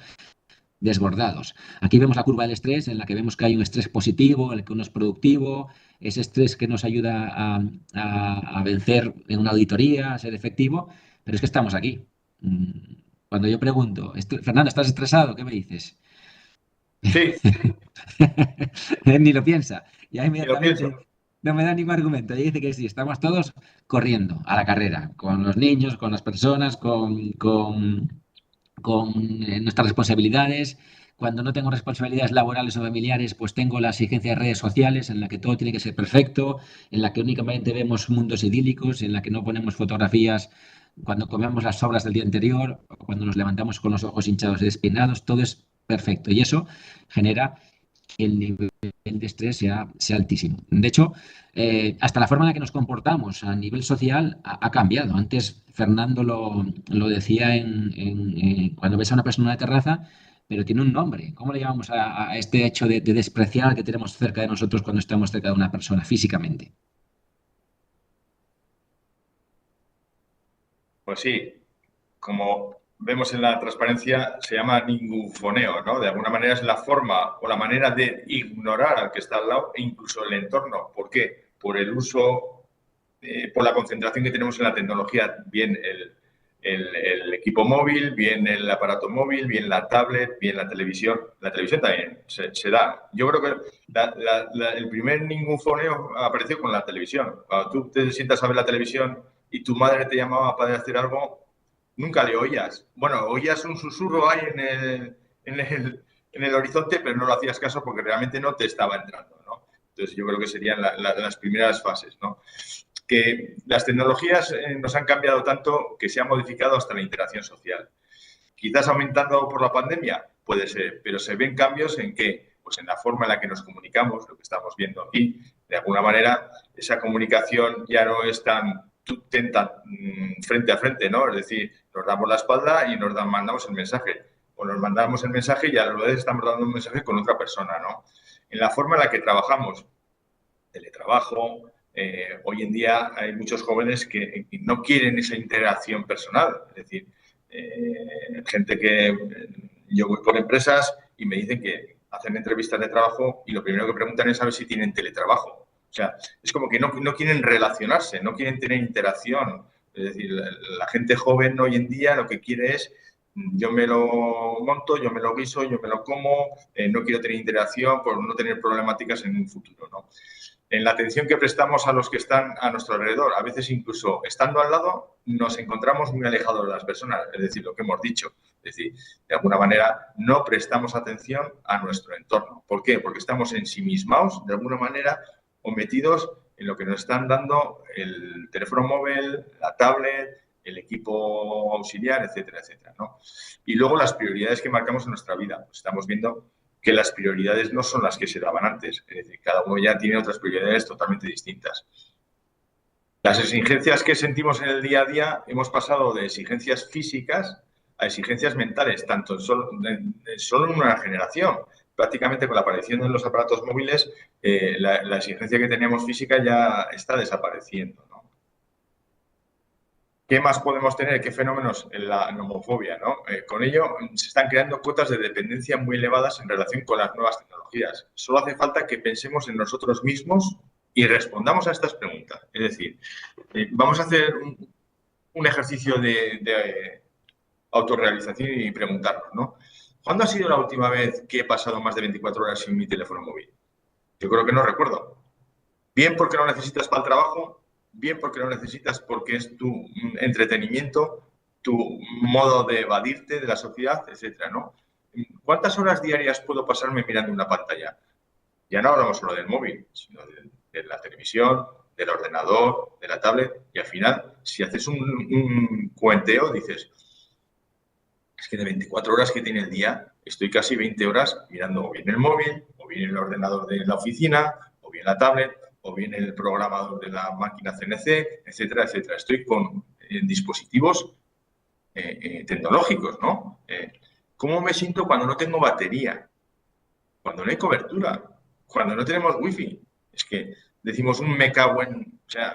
S4: desbordados. Aquí vemos la curva del estrés en la que vemos que hay un estrés positivo, en el que uno es productivo, ese estrés que nos ayuda a vencer en una auditoría, a ser efectivo, pero es que estamos aquí. Cuando yo pregunto, Fernando, ¿estás estresado? ¿Qué me dices?
S3: Sí.
S4: Ni lo piensa. Ya inmediatamente
S3: Ni lo pienso.
S4: no me da ningún argumento. Y dice que sí, estamos todos corriendo a la carrera, con los niños, con las personas, con nuestras responsabilidades. Cuando no tengo responsabilidades laborales o familiares, pues tengo la exigencia de redes sociales en la que todo tiene que ser perfecto, en la que únicamente vemos mundos idílicos, en la que no ponemos fotografías cuando comemos las sobras del día anterior, o cuando nos levantamos con los ojos hinchados y despinados, todo es perfecto. Y eso genera que el nivel de estrés sea altísimo. De hecho, hasta la forma en la que nos comportamos a nivel social ha cambiado. Antes Fernando lo decía cuando ves a una persona en una terraza, pero tiene un nombre. ¿Cómo le llamamos a este hecho de despreciar que tenemos cerca de nosotros cuando estamos cerca de una persona físicamente?
S3: Pues sí, como vemos en la transparencia, se llama ningunfoneo, ¿no? De alguna manera es la forma o la manera de ignorar al que está al lado e incluso el entorno. ¿Por qué? Por el uso, por la concentración que tenemos en la tecnología, bien el equipo móvil, bien el aparato móvil, bien la tablet, bien la televisión. La televisión también se da. Yo creo que el primer ningunfoneo apareció con la televisión. Cuando tú te sientas a ver la televisión y tu madre te llamaba para hacer algo, nunca le oías. Bueno, oías un susurro ahí en el horizonte, pero no lo hacías caso porque realmente no te estaba entrando, ¿no? Entonces, yo creo que serían las primeras fases, ¿no? Que las tecnologías nos han cambiado tanto que se ha modificado hasta la interacción social. Quizás aumentando por la pandemia, puede ser, pero se ven cambios en qué, pues en la forma en la que nos comunicamos, lo que estamos viendo aquí. De alguna manera, esa comunicación ya no es tan frente a frente, ¿no? Es decir, nos damos la espalda y nos mandamos el mensaje. O nos mandamos el mensaje y a la vez estamos dando un mensaje con otra persona, ¿no? En la forma en la que trabajamos, teletrabajo, hoy en día hay muchos jóvenes que no quieren esa interacción personal. Es decir, gente que yo voy por empresas y me dicen que hacen entrevistas de trabajo y lo primero que preguntan es saber si tienen teletrabajo. O sea, es como que no quieren relacionarse, no quieren tener interacción. Es decir, la gente joven hoy en día lo que quiere es yo me lo monto, yo me lo guiso, yo me lo como, no quiero tener interacción por no tener problemáticas en un futuro, ¿no? En la atención que prestamos a los que están a nuestro alrededor, a veces incluso estando al lado, nos encontramos muy alejados de las personas, es decir, lo que hemos dicho. Es decir, de alguna manera no prestamos atención a nuestro entorno. ¿Por qué? Porque estamos ensimismados, de alguna manera, o metidos en lo que nos están dando el teléfono móvil, la tablet, el equipo auxiliar, etcétera, etcétera, ¿no? Y luego las prioridades que marcamos en nuestra vida. Pues estamos viendo que las prioridades no son las que se daban antes. Es decir, cada uno ya tiene otras prioridades totalmente distintas. Las exigencias que sentimos en el día a día, hemos pasado de exigencias físicas a exigencias mentales, tanto solo en una generación. Prácticamente con la aparición de los aparatos móviles, la exigencia que teníamos física ya está desapareciendo, ¿no? ¿Qué más podemos tener? ¿Qué fenómenos? La nomofobia, ¿no? Con ello se están creando cuotas de dependencia muy elevadas en relación con las nuevas tecnologías. Solo hace falta que pensemos en nosotros mismos y respondamos a estas preguntas. Es decir, vamos a hacer un ejercicio de autorrealización y preguntarnos, ¿no? ¿Cuándo ha sido la última vez que he pasado más de 24 horas sin mi teléfono móvil? Yo creo que no recuerdo. Bien porque lo necesitas para el trabajo, bien porque lo necesitas porque es tu entretenimiento, tu modo de evadirte de la sociedad, etcétera, ¿no? ¿Cuántas horas diarias puedo pasarme mirando una pantalla? Ya no hablamos solo del móvil, sino de la televisión, del ordenador, de la tablet, y al final, si haces un cuenteo, dices, es que de 24 horas que tiene el día, estoy casi 20 horas mirando o bien el móvil, o bien el ordenador de la oficina, o bien la tablet, o bien el programador de la máquina CNC, etcétera, etcétera. Estoy con dispositivos tecnológicos, ¿no? ¿Cómo me siento cuando no tengo batería? Cuando no hay cobertura, cuando no tenemos wifi. Es que decimos un me cago en... O sea,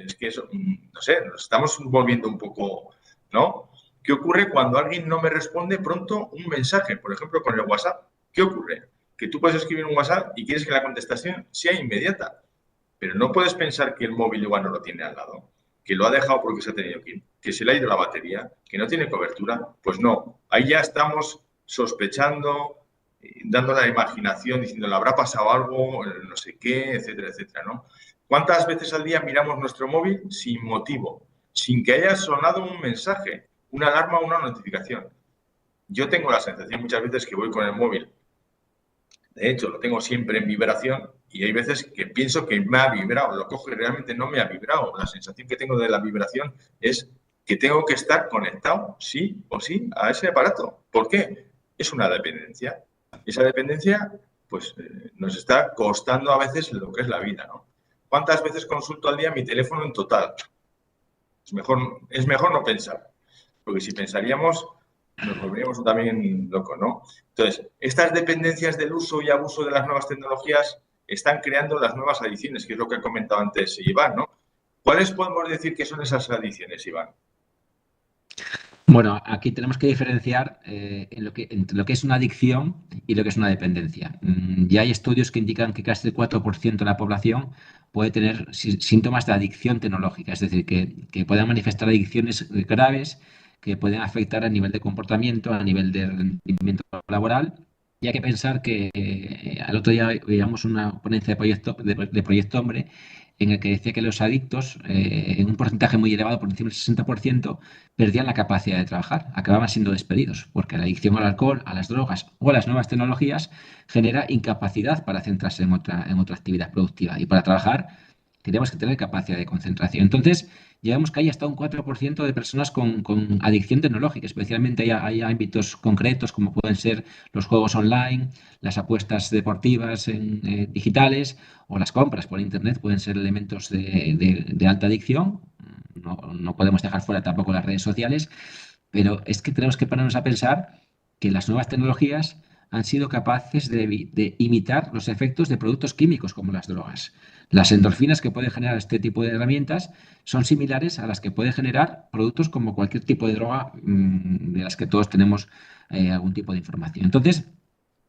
S3: es que eso, no sé, nos estamos volviendo un poco, ¿no? ¿Qué ocurre cuando alguien no me responde pronto un mensaje? Por ejemplo, con el WhatsApp. ¿Qué ocurre? Que tú puedes escribir un WhatsApp y quieres que la contestación sea inmediata. Pero no puedes pensar que el móvil igual no lo tiene al lado, que lo ha dejado porque se ha tenido que ir, que se le ha ido la batería, que no tiene cobertura. Pues no, ahí ya estamos sospechando, dando la imaginación, diciendo, ¿le habrá pasado algo? No sé qué, etcétera, etcétera, ¿no? ¿Cuántas veces al día miramos nuestro móvil sin motivo, sin que haya sonado un mensaje, una alarma o una notificación? Yo tengo la sensación muchas veces que voy con el móvil. De hecho, lo tengo siempre en vibración y hay veces que pienso que me ha vibrado, lo cojo y realmente no me ha vibrado. La sensación que tengo de la vibración es que tengo que estar conectado, sí o sí, a ese aparato. ¿Por qué? Es una dependencia. Esa dependencia, pues, nos está costando a veces lo que es la vida, ¿no? ¿Cuántas veces consulto al día mi teléfono en total? Es mejor no pensar, porque si pensaríamos nos volveríamos también locos, ¿no? Entonces, estas dependencias del uso y abuso de las nuevas tecnologías están creando las nuevas adicciones, que es lo que ha comentado antes Iván, ¿no? ¿Cuáles podemos decir que son esas adicciones, Iván?
S4: Bueno, aquí tenemos que diferenciar entre lo que es una adicción y lo que es una dependencia. Ya hay estudios que indican que casi el 4% de la población puede tener síntomas de adicción tecnológica, es decir, que puedan manifestar adicciones graves que pueden afectar a nivel de comportamiento, a nivel de rendimiento laboral Y hay que pensar que al otro día veíamos una ponencia de Proyecto Hombre en el que decía que los adictos, en un porcentaje muy elevado, por encima del 60%, perdían la capacidad de trabajar, acababan siendo despedidos, porque la adicción al alcohol, a las drogas o a las nuevas tecnologías genera incapacidad para centrarse en otra actividad productiva. Y para trabajar tenemos que tener capacidad de concentración. Entonces, llevamos que hay hasta un 4% de personas con adicción tecnológica, especialmente hay ámbitos concretos como pueden ser los juegos online, las apuestas deportivas digitales o las compras por Internet pueden ser elementos de alta adicción. No podemos dejar fuera tampoco las redes sociales, pero es que tenemos que ponernos a pensar que las nuevas tecnologías han sido capaces de imitar los efectos de productos químicos como las drogas. Las endorfinas que pueden generar este tipo de herramientas son similares a las que puede generar productos como cualquier tipo de droga de las que todos tenemos algún tipo de información. Entonces,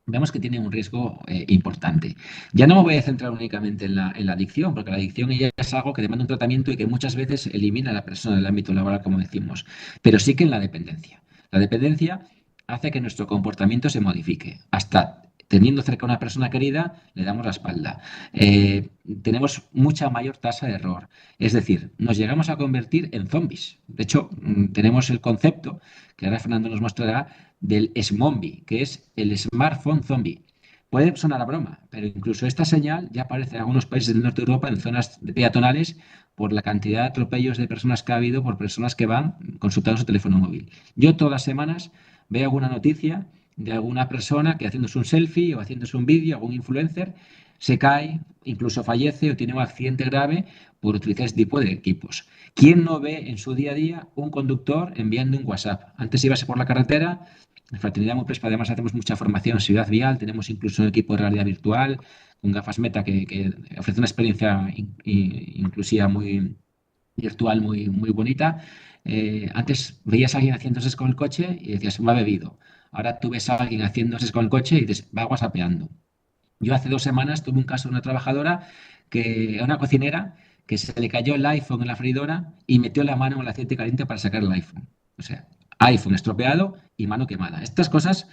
S4: vemos que tiene un riesgo importante. Ya no me voy a centrar únicamente en la adicción, porque la adicción ya es algo que demanda un tratamiento y que muchas veces elimina a la persona del ámbito laboral, como decimos, pero sí que en la dependencia. La dependencia hace que nuestro comportamiento se modifique. Hasta teniendo cerca a una persona querida, le damos la espalda. Tenemos mucha mayor tasa de error. Es decir, nos llegamos a convertir en zombies. De hecho, tenemos el concepto, que ahora Fernando nos mostrará, del SMOMBI, que es el smartphone zombie. Puede sonar a broma, pero incluso esta señal ya aparece en algunos países del norte de Europa en zonas peatonales por la cantidad de atropellos de personas que ha habido por personas que van consultando su teléfono móvil. Yo todas las semanas veo alguna noticia de alguna persona que haciéndose un selfie o haciéndose un vídeo, algún influencer, se cae, incluso fallece o tiene un accidente grave por utilizar este tipo de equipos. ¿Quién no ve en su día a día un conductor enviando un WhatsApp? Antes ibas por la carretera. En Fraternidad Mupespa además hacemos mucha formación en seguridad vial, tenemos incluso un equipo de realidad virtual con gafas Meta que ofrece una experiencia inclusiva muy virtual, muy bonita. Antes veías a alguien haciéndose con el coche y decías, me ha bebido. Ahora tú ves a alguien haciéndose con el coche y dices, va whatsappeando. Yo hace 2 semanas tuve un caso de una trabajadora, una cocinera, que se le cayó el iPhone en la freidora y metió la mano en el aceite caliente para sacar el iPhone. O sea, iPhone estropeado y mano quemada. Estas cosas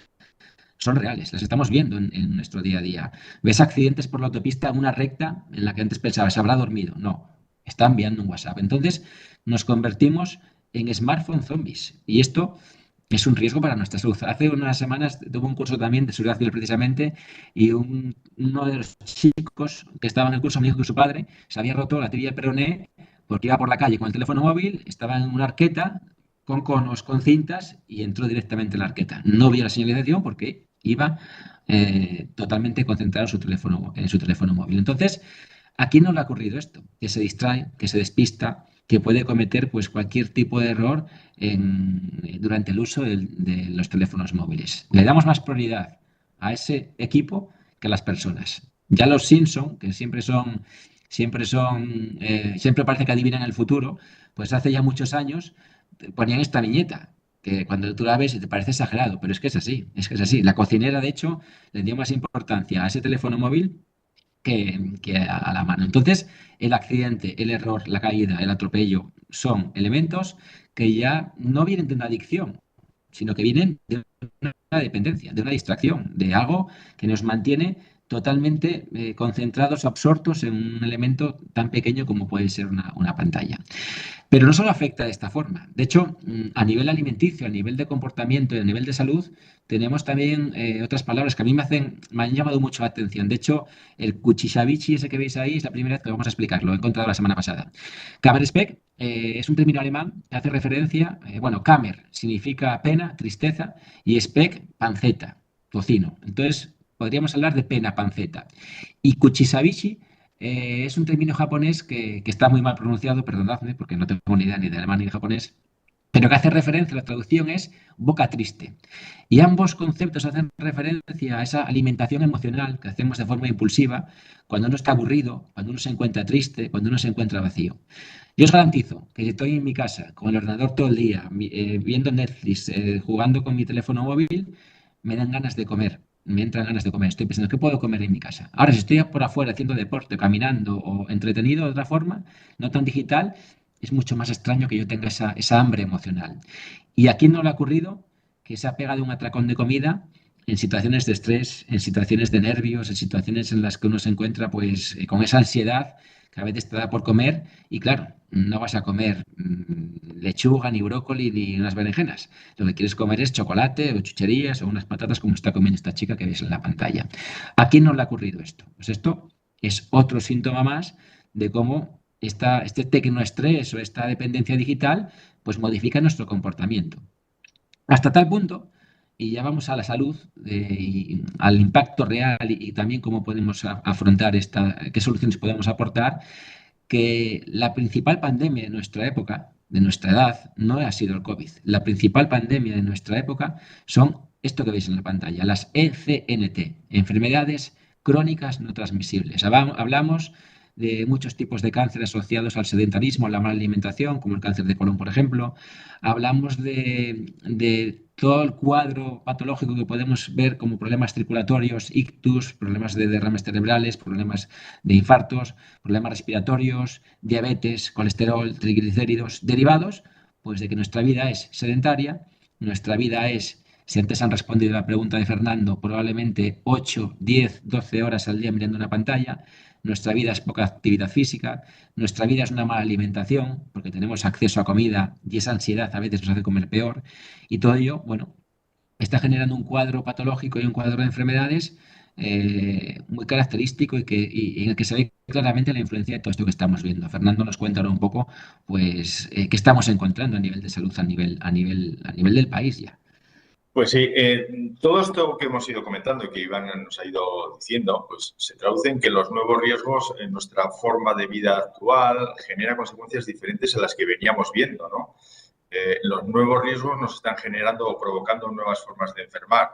S4: son reales, las estamos viendo en nuestro día a día. Ves accidentes por la autopista en una recta en la que antes pensabas, ¿se habrá dormido? No, está enviando un WhatsApp. Entonces nos convertimos en smartphone zombies y esto es un riesgo para nuestra salud. Hace unas semanas tuve un curso también de seguridad civil precisamente y uno de los chicos que estaba en el curso me dijo que su padre se había roto la tibia peroné porque iba por la calle con el teléfono móvil, estaba en una arqueta con conos, con cintas y entró directamente en la arqueta. No vio la señalización porque iba totalmente concentrado en su teléfono móvil. Entonces, ¿a quién no le ha ocurrido esto? Que se distrae, que se despista, que puede cometer pues, cualquier tipo de error durante el uso de los teléfonos móviles. Le damos más prioridad a ese equipo que a las personas. Ya los Simpson, que siempre parece que adivinan el futuro, pues hace ya muchos años ponían esta viñeta que cuando tú la ves te parece exagerado, pero es que es así, es que es así. La cocinera, de hecho, le dio más importancia a ese teléfono móvil que a la mano. Entonces, el accidente, el error, la caída, el atropello son elementos que ya no vienen de una adicción, sino que vienen de una dependencia, de una distracción, de algo que nos mantiene totalmente concentrados, absortos en un elemento tan pequeño como puede ser una pantalla. Pero no solo afecta de esta forma. De hecho, a nivel alimenticio, a nivel de comportamiento y a nivel de salud, tenemos también otras palabras que a mí me han llamado mucho la atención. De hecho, el kuchishabichi ese que veis ahí es la primera vez que vamos a explicarlo. Lo he encontrado la semana pasada. Kamerspeck es un término alemán que hace referencia, Kamer significa pena, tristeza, y Speck, panceta, tocino. Entonces, podríamos hablar de pena, panceta. Y kuchishabichi es un término japonés que está muy mal pronunciado, perdonadme, porque no tengo ni idea ni de alemán ni de japonés, pero que hace referencia, la traducción es boca triste. Y ambos conceptos hacen referencia a esa alimentación emocional que hacemos de forma impulsiva cuando uno está aburrido, cuando uno se encuentra triste, cuando uno se encuentra vacío. Yo os garantizo que si estoy en mi casa con el ordenador todo el día, viendo Netflix, jugando con mi teléfono móvil, me dan ganas de comer. Me entran ganas de comer. Estoy pensando, ¿qué puedo comer en mi casa? Ahora, si estoy por afuera haciendo deporte, caminando o entretenido de otra forma, no tan digital, es mucho más extraño que yo tenga esa hambre emocional. ¿Y a quién no le ha ocurrido que se ha pegado un atracón de comida en situaciones de estrés, en situaciones de nervios, en situaciones en las que uno se encuentra pues con esa ansiedad que a veces te da por comer y claro, no vas a comer lechuga, ni brócoli, ni unas berenjenas. Lo que quieres comer es chocolate o chucherías o unas patatas como está comiendo esta chica que ves en la pantalla. ¿A quién no le ha ocurrido esto? Pues esto es otro síntoma más de cómo este tecnoestrés o esta dependencia digital pues modifica nuestro comportamiento. Hasta tal punto, y ya vamos a la salud, y al impacto real y también cómo podemos afrontar qué soluciones podemos aportar, que la principal pandemia de nuestra época, de nuestra edad, no ha sido el COVID. La principal pandemia de nuestra época son esto que veis en la pantalla, las ECNT, enfermedades crónicas no transmisibles. Hablamos de muchos tipos de cáncer asociados al sedentarismo, a la mala alimentación, como el cáncer de colon, por ejemplo. Hablamos de todo el cuadro patológico que podemos ver como problemas circulatorios, ictus, problemas de derrames cerebrales, problemas de infartos, problemas respiratorios, diabetes, colesterol, triglicéridos, derivados pues de que nuestra vida es sedentaria, nuestra vida es, si antes han respondido a la pregunta de Fernando, probablemente 8, 10, 12 horas al día mirando una pantalla. Nuestra vida es poca actividad física, nuestra vida es una mala alimentación, porque tenemos acceso a comida y esa ansiedad a veces nos hace comer peor. Y todo ello, bueno, está generando un cuadro patológico y un cuadro de enfermedades muy característico y en el que se ve claramente la influencia de todo esto que estamos viendo. Fernando nos cuenta ahora un poco, pues, qué estamos encontrando a nivel de salud, a nivel del país ya.
S3: Pues sí, todo esto que hemos ido comentando y que Iván nos ha ido diciendo, pues se traduce en que los nuevos riesgos en nuestra forma de vida actual generan consecuencias diferentes a las que veníamos viendo, ¿no? Los nuevos riesgos nos están generando o provocando nuevas formas de enfermar,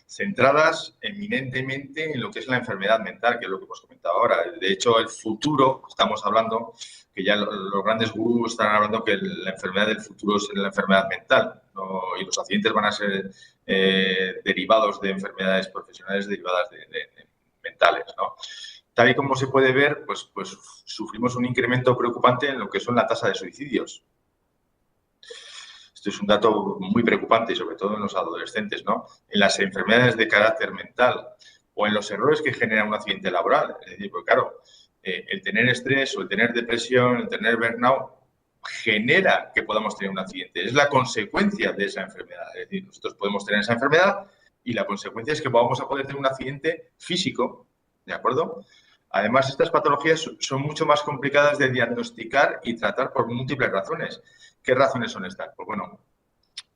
S3: centradas eminentemente en lo que es la enfermedad mental, que es lo que hemos comentado ahora. De hecho, el futuro, estamos hablando, que ya los grandes gurús están hablando que la enfermedad del futuro es la enfermedad mental, ¿no? Y los accidentes van a ser derivados de enfermedades profesionales derivadas de mentales, ¿no? Tal y como se puede ver, pues sufrimos un incremento preocupante en lo que son la tasa de suicidios. Esto es un dato muy preocupante, sobre todo en los adolescentes, ¿no? En las enfermedades de carácter mental o en los errores que genera un accidente laboral. Es decir, pues claro, el tener estrés o el tener depresión, el tener burnout, genera que podamos tener un accidente. Es la consecuencia de esa enfermedad. Es decir, nosotros podemos tener esa enfermedad y la consecuencia es que vamos a poder tener un accidente físico, ¿de acuerdo? Además, estas patologías son mucho más complicadas de diagnosticar y tratar por múltiples razones. ¿Qué razones son estas? Pues bueno,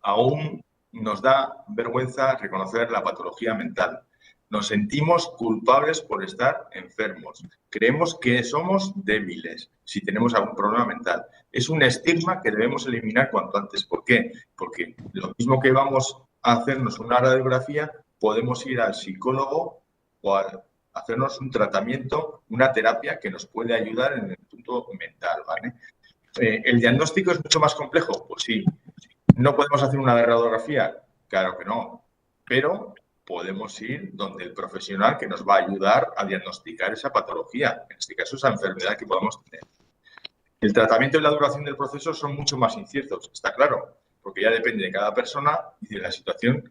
S3: aún nos da vergüenza reconocer la patología mental. Nos sentimos culpables por estar enfermos. Creemos que somos débiles si tenemos algún problema mental. Es un estigma que debemos eliminar cuanto antes. ¿Por qué? Porque lo mismo que vamos a hacernos una radiografía, podemos ir al psicólogo o a hacernos un tratamiento, una terapia que nos puede ayudar en el punto mental, ¿vale? ¿El diagnóstico es mucho más complejo? Pues sí. ¿No podemos hacer una radiografía? Claro que no. Pero podemos ir donde el profesional que nos va a ayudar a diagnosticar esa patología, en este caso esa enfermedad que podamos tener. El tratamiento y la duración del proceso son mucho más inciertos, está claro, porque ya depende de cada persona y de la situación.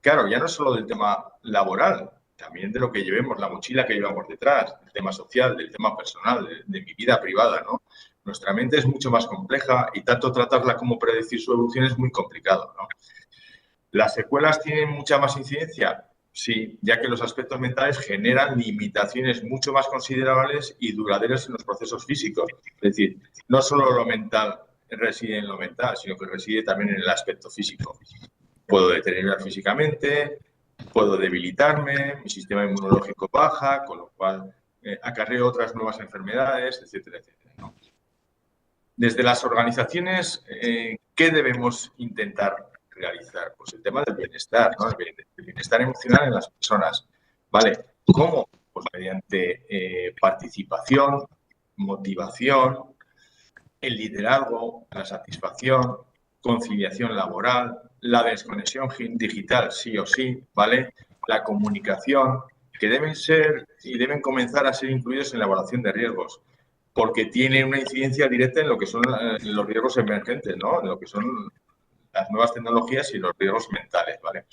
S3: Claro, ya no solo del tema laboral, también de lo que llevemos, la mochila que llevamos detrás, del tema social, del tema personal, de mi vida privada, ¿no? Nuestra mente es mucho más compleja y tanto tratarla como predecir su evolución es muy complicado, ¿no? ¿Las secuelas tienen mucha más incidencia? Sí, ya que los aspectos mentales generan limitaciones mucho más considerables y duraderas en los procesos físicos. Es decir, no solo lo mental reside en lo mental, sino que reside también en el aspecto físico. Puedo deteriorar físicamente, puedo debilitarme, mi sistema inmunológico baja, con lo cual acarreo otras nuevas enfermedades, etcétera, etcétera, ¿no? Desde las organizaciones, ¿qué debemos intentar realizar? Pues el tema del bienestar, ¿no? El bienestar emocional en las personas, ¿vale? ¿Cómo? Pues mediante participación, motivación, el liderazgo, la satisfacción, conciliación laboral, la desconexión digital sí o sí, ¿vale? La comunicación, que deben ser y deben comenzar a ser incluidos en la evaluación de riesgos, porque tienen una incidencia directa en lo que son los riesgos emergentes, ¿no? En lo que son las nuevas tecnologías y los riesgos mentales, ¿vale?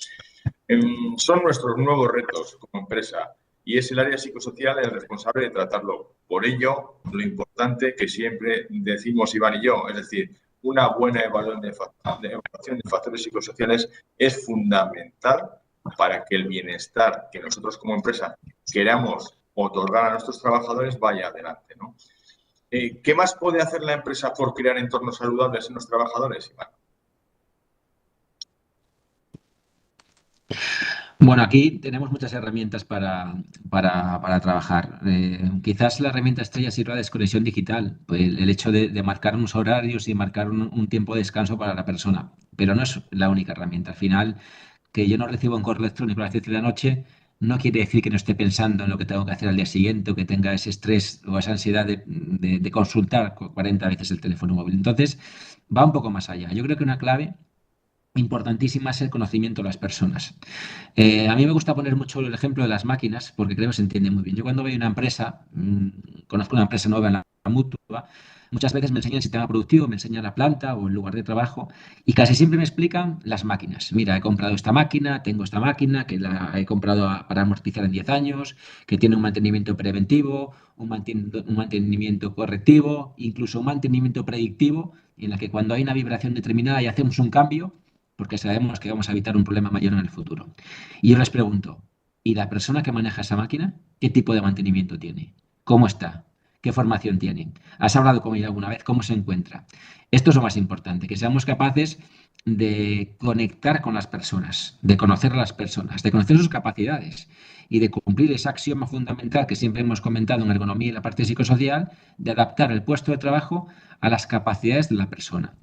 S3: Son nuestros nuevos retos como empresa y es el área psicosocial el responsable de tratarlo. Por ello, lo importante que siempre decimos Iván y yo, es decir, una buena evaluación de factores psicosociales es fundamental para que el bienestar que nosotros como empresa queramos otorgar a nuestros trabajadores vaya adelante, ¿no? ¿Qué más puede hacer la empresa por crear entornos saludables en los trabajadores, Iván?
S4: Bueno, aquí tenemos muchas herramientas para trabajar. Quizás la herramienta estrella sirva la desconexión digital, pues el hecho de marcar unos horarios y marcar un tiempo de descanso para la persona, pero no es la única herramienta. Al final, que yo no reciba un correo electrónico a las 10 de la noche no quiere decir que no esté pensando en lo que tengo que hacer al día siguiente o que tenga ese estrés o esa ansiedad de consultar 40 veces el teléfono móvil. Entonces, va un poco más allá. Yo creo que una clave importantísima es el conocimiento de las personas. A mí me gusta poner mucho el ejemplo de las máquinas porque creo que se entiende muy bien. Yo cuando voy a una empresa, conozco una empresa nueva en la mutua, muchas veces me enseñan el sistema productivo, me enseñan la planta o el lugar de trabajo y casi siempre me explican las máquinas. Mira, he comprado esta máquina, tengo esta máquina que la he comprado para amortizar en 10 años, que tiene un mantenimiento preventivo, un mantenimiento correctivo, incluso un mantenimiento predictivo en la que cuando hay una vibración determinada y hacemos un cambio, porque sabemos que vamos a evitar un problema mayor en el futuro. Y yo les pregunto, ¿y la persona que maneja esa máquina, qué tipo de mantenimiento tiene? ¿Cómo está? ¿Qué formación tiene? ¿Has hablado con ella alguna vez? ¿Cómo se encuentra? Esto es lo más importante, que seamos capaces de conectar con las personas, de conocer a las personas, de conocer sus capacidades y de cumplir ese axioma fundamental que siempre hemos comentado en ergonomía y la parte psicosocial, de adaptar el puesto de trabajo a las capacidades de la persona.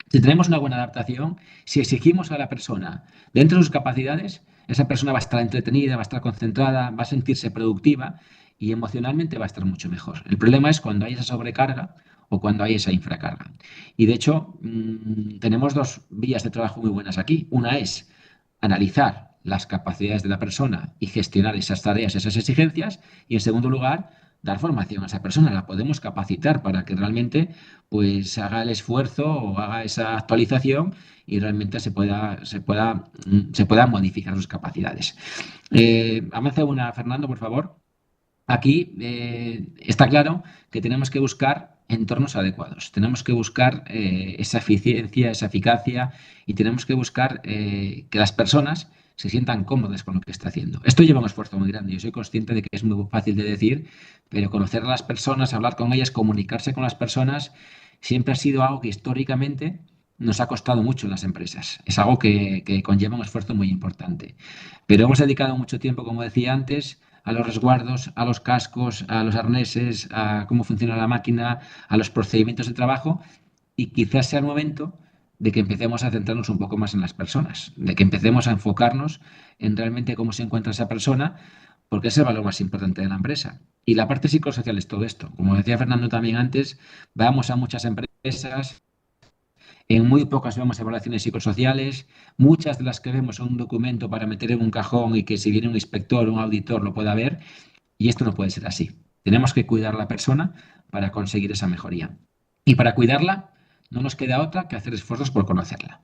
S4: Si tenemos una buena adaptación, si exigimos a la persona dentro de sus capacidades, esa persona va a estar entretenida, va a estar concentrada, va a sentirse productiva y emocionalmente va a estar mucho mejor. El problema es cuando hay esa sobrecarga o cuando hay esa infracarga. Y de hecho, tenemos dos vías de trabajo muy buenas aquí. Una es analizar las capacidades de la persona y gestionar esas tareas, esas exigencias. Y en segundo lugar, dar formación a esa persona. La podemos capacitar para que realmente pues haga el esfuerzo o haga esa actualización y realmente se pueda modificar sus capacidades. Avanza una, Fernando, por favor. Aquí está claro que tenemos que buscar entornos adecuados, tenemos que buscar esa eficiencia, esa eficacia y tenemos que buscar que las personas se sientan cómodas con lo que está haciendo. Esto lleva un esfuerzo muy grande. Yo soy consciente de que es muy fácil de decir, pero conocer a las personas, hablar con ellas, comunicarse con las personas, siempre ha sido algo que históricamente nos ha costado mucho en las empresas. Es algo que conlleva un esfuerzo muy importante. Pero hemos dedicado mucho tiempo, como decía antes, a los resguardos, a los cascos, a los arneses, a cómo funciona la máquina, a los procedimientos de trabajo y quizás sea el momento de que empecemos a centrarnos un poco más en las personas, de que empecemos a enfocarnos en realmente cómo se encuentra esa persona, porque es el valor más importante de la empresa. Y la parte psicosocial es todo esto. Como decía Fernando también antes, vamos a muchas empresas. En muy pocas vemos evaluaciones psicosociales, muchas de las que vemos son un documento para meter en un cajón y que si viene un inspector o un auditor lo pueda ver, y esto no puede ser así. Tenemos que cuidar a la persona para conseguir esa mejoría. Y para cuidarla no nos queda otra que hacer esfuerzos por conocerla.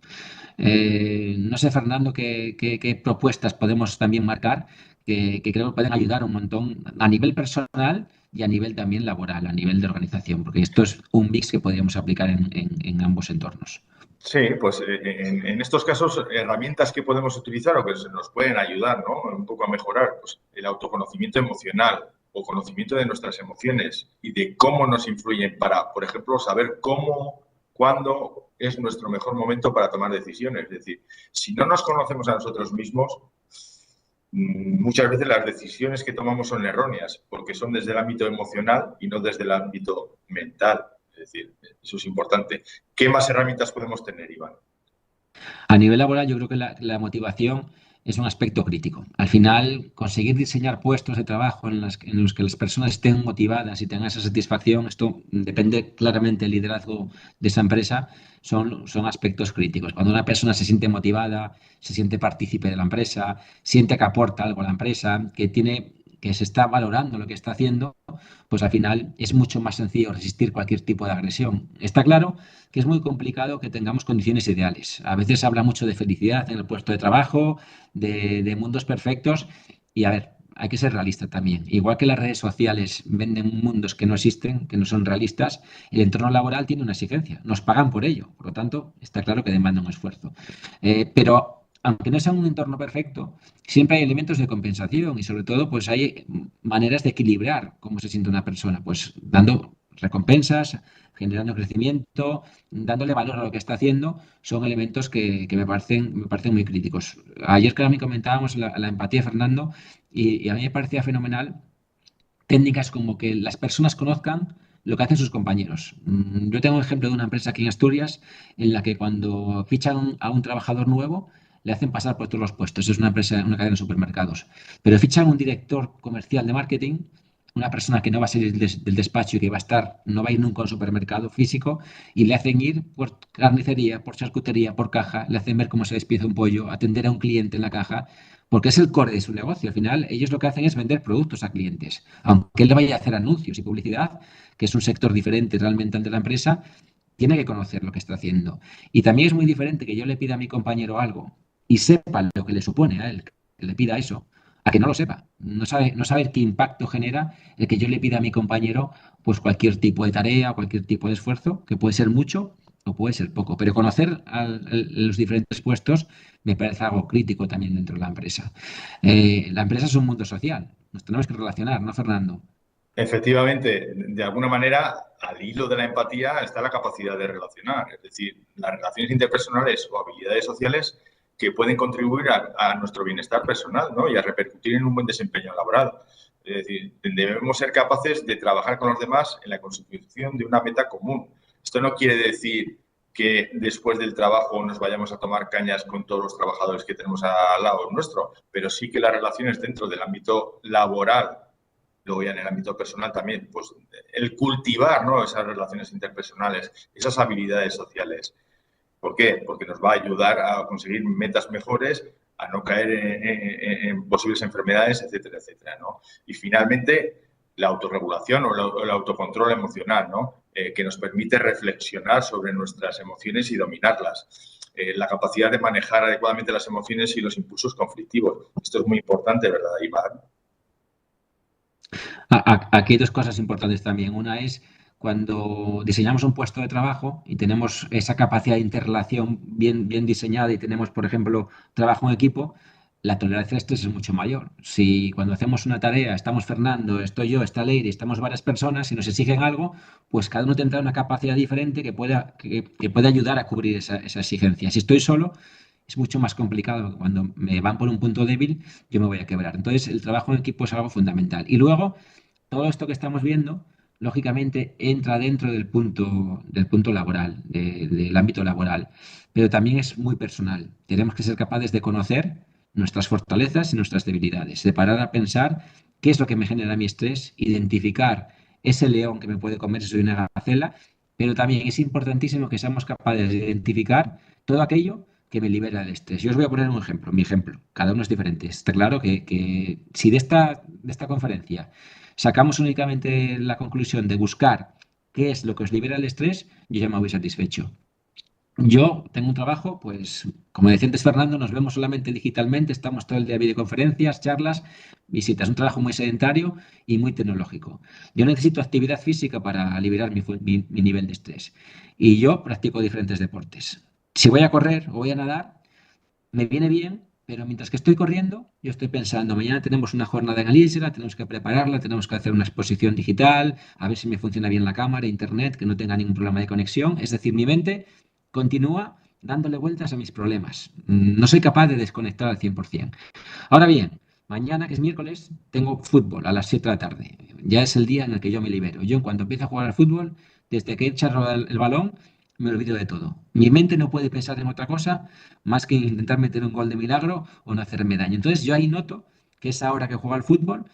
S4: No sé, Fernando, qué propuestas podemos también marcar que creo que pueden ayudar un montón a nivel personal y a nivel también laboral, a nivel de organización, porque esto es un mix que podríamos aplicar en ambos entornos.
S3: Sí, pues en estos casos, herramientas que podemos utilizar o que nos pueden ayudar, ¿no? Un poco a mejorar, pues el autoconocimiento emocional o conocimiento de nuestras emociones y de cómo nos influyen para, por ejemplo, saber cuándo es nuestro mejor momento para tomar decisiones. Es decir, si no nos conocemos a nosotros mismos, muchas veces las decisiones que tomamos son erróneas porque son desde el ámbito emocional y no desde el ámbito mental. Es decir, eso es importante. ¿Qué más herramientas podemos tener, Iván?
S4: A nivel laboral, yo creo que la motivación es un aspecto crítico. Al final, conseguir diseñar puestos de trabajo en los que las personas estén motivadas y tengan esa satisfacción, esto depende claramente del liderazgo de esa empresa, son aspectos críticos. Cuando una persona se siente motivada, se siente partícipe de la empresa, siente que aporta algo a la empresa, que que se está valorando lo que está haciendo, pues al final es mucho más sencillo resistir cualquier tipo de agresión. Está claro que es muy complicado que tengamos condiciones ideales. A veces se habla mucho de felicidad en el puesto de trabajo, de mundos perfectos, y a ver, hay que ser realista también. Igual que las redes sociales venden mundos que no existen, que no son realistas, el entorno laboral tiene una exigencia. Nos pagan por ello. Por lo tanto, está claro que demanda un esfuerzo. Pero aunque no sea un entorno perfecto, siempre hay elementos de compensación y sobre todo pues hay maneras de equilibrar cómo se siente una persona, pues dando recompensas, generando crecimiento, dándole valor a lo que está haciendo, son elementos que me parecen muy críticos. Ayer también comentábamos la empatía, Fernando, y a mí me parecía fenomenal técnicas como que las personas conozcan lo que hacen sus compañeros. Yo tengo un ejemplo de una empresa aquí en Asturias en la que cuando fichan a un trabajador nuevo, le hacen pasar por todos los puestos. Es una empresa, una cadena de supermercados. Pero fichan un director comercial de marketing, una persona que no va a salir del despacho y que va a estar, no va a ir nunca a un supermercado físico, y le hacen ir por carnicería, por charcutería, por caja, le hacen ver cómo se despieza un pollo, atender a un cliente en la caja, porque es el core de su negocio. Al final, ellos lo que hacen es vender productos a clientes. Aunque él le vaya a hacer anuncios y publicidad, que es un sector diferente realmente ante la empresa, tiene que conocer lo que está haciendo. Y también es muy diferente que yo le pida a mi compañero algo y sepa lo que le supone a él, que le pida eso, a que no lo sepa. No sabe qué impacto genera el que yo le pida a mi compañero pues cualquier tipo de tarea, cualquier tipo de esfuerzo, que puede ser mucho o puede ser poco. Pero conocer los diferentes puestos me parece algo crítico también dentro de la empresa. La empresa es un mundo social. Nos tenemos que relacionar, ¿no, Fernando?
S3: Efectivamente, de alguna manera, al hilo de la empatía está la capacidad de relacionar, es decir, las relaciones interpersonales o habilidades sociales que pueden contribuir a nuestro bienestar personal, ¿no? Y a repercutir en un buen desempeño laboral. Es decir, debemos ser capaces de trabajar con los demás en la consecución de una meta común. Esto no quiere decir que después del trabajo nos vayamos a tomar cañas con todos los trabajadores que tenemos al lado nuestro, pero sí que las relaciones dentro del ámbito laboral, luego ya en el ámbito personal también, pues el cultivar, ¿no?, esas relaciones interpersonales, esas habilidades sociales. ¿Por qué? Porque nos va a ayudar a conseguir metas mejores, a no caer en posibles enfermedades, etcétera, etcétera, ¿no? Y finalmente, la autorregulación o el autocontrol emocional, ¿no? Que nos permite reflexionar sobre nuestras emociones y dominarlas. La capacidad de manejar adecuadamente las emociones y los impulsos conflictivos. Esto es muy importante, ¿verdad, Iván?
S4: Aquí hay dos cosas importantes también. Una es cuando diseñamos un puesto de trabajo y tenemos esa capacidad de interrelación bien diseñada y tenemos, por ejemplo, trabajo en equipo, la tolerancia al estrés es mucho mayor. Si cuando hacemos una tarea, estamos Fernando, estoy yo, está Leire, estamos varias personas y nos exigen algo, pues cada uno tendrá una capacidad diferente que pueda ayudar a cubrir esa exigencia. Si estoy solo, es mucho más complicado. Cuando me van por un punto débil, yo me voy a quebrar. Entonces, el trabajo en equipo es algo fundamental. Y luego, todo esto que estamos viendo, lógicamente, entra dentro del punto laboral, del ámbito laboral, pero también es muy personal. Tenemos que ser capaces de conocer nuestras fortalezas y nuestras debilidades, de parar a pensar qué es lo que me genera mi estrés, identificar ese león que me puede comer si soy una gacela, pero también es importantísimo que seamos capaces de identificar todo aquello que me libera el estrés. Yo os voy a poner un ejemplo, mi ejemplo. Cada uno es diferente. Está claro que si de esta conferencia sacamos únicamente la conclusión de buscar qué es lo que os libera el estrés, yo ya me voy satisfecho. Yo tengo un trabajo, pues, como decía antes Fernando, nos vemos solamente digitalmente, estamos todo el día en videoconferencias, charlas, visitas, un trabajo muy sedentario y muy tecnológico. Yo necesito actividad física para liberar mi nivel de estrés y yo practico diferentes deportes. Si voy a correr o voy a nadar, me viene bien, pero mientras que estoy corriendo, yo estoy pensando, mañana tenemos una jornada en Alísera, tenemos que prepararla, tenemos que hacer una exposición digital, a ver si me funciona bien la cámara, internet, que no tenga ningún problema de conexión. Es decir, mi mente continúa dándole vueltas a mis problemas. No soy capaz de desconectar al 100%. Ahora bien, mañana, que es miércoles, tengo fútbol a las 7 de la tarde. Ya es el día en el que yo me libero. Yo, en cuanto empiezo a jugar al fútbol, desde que he echado el balón, me olvido de todo. Mi mente no puede pensar en otra cosa más que intentar meter un gol de milagro o no hacerme daño. Entonces, yo ahí noto que esa hora que juego al fútbol,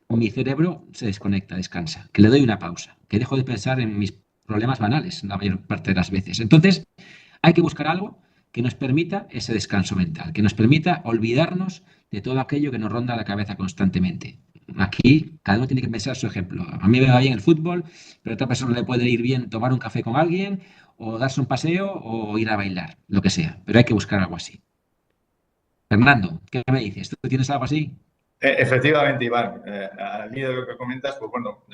S4: mi cerebro se desconecta, descansa, que le doy una pausa, que dejo de pensar en mis problemas banales la mayor parte de las veces. Entonces, hay que buscar algo que nos permita ese descanso mental, que nos permita olvidarnos de todo aquello que nos ronda la cabeza constantemente. aquí cada uno tiene que pensar su ejemplo. A mí me va bien el fútbol, pero a otra persona le puede ir bien tomar un café con alguien o darse un paseo o ir a bailar, lo que sea. Pero hay que buscar algo así. Fernando, ¿qué me dices? ¿Tú tienes algo así?
S3: Efectivamente, Iván, al hilo de lo que comentas, pues bueno,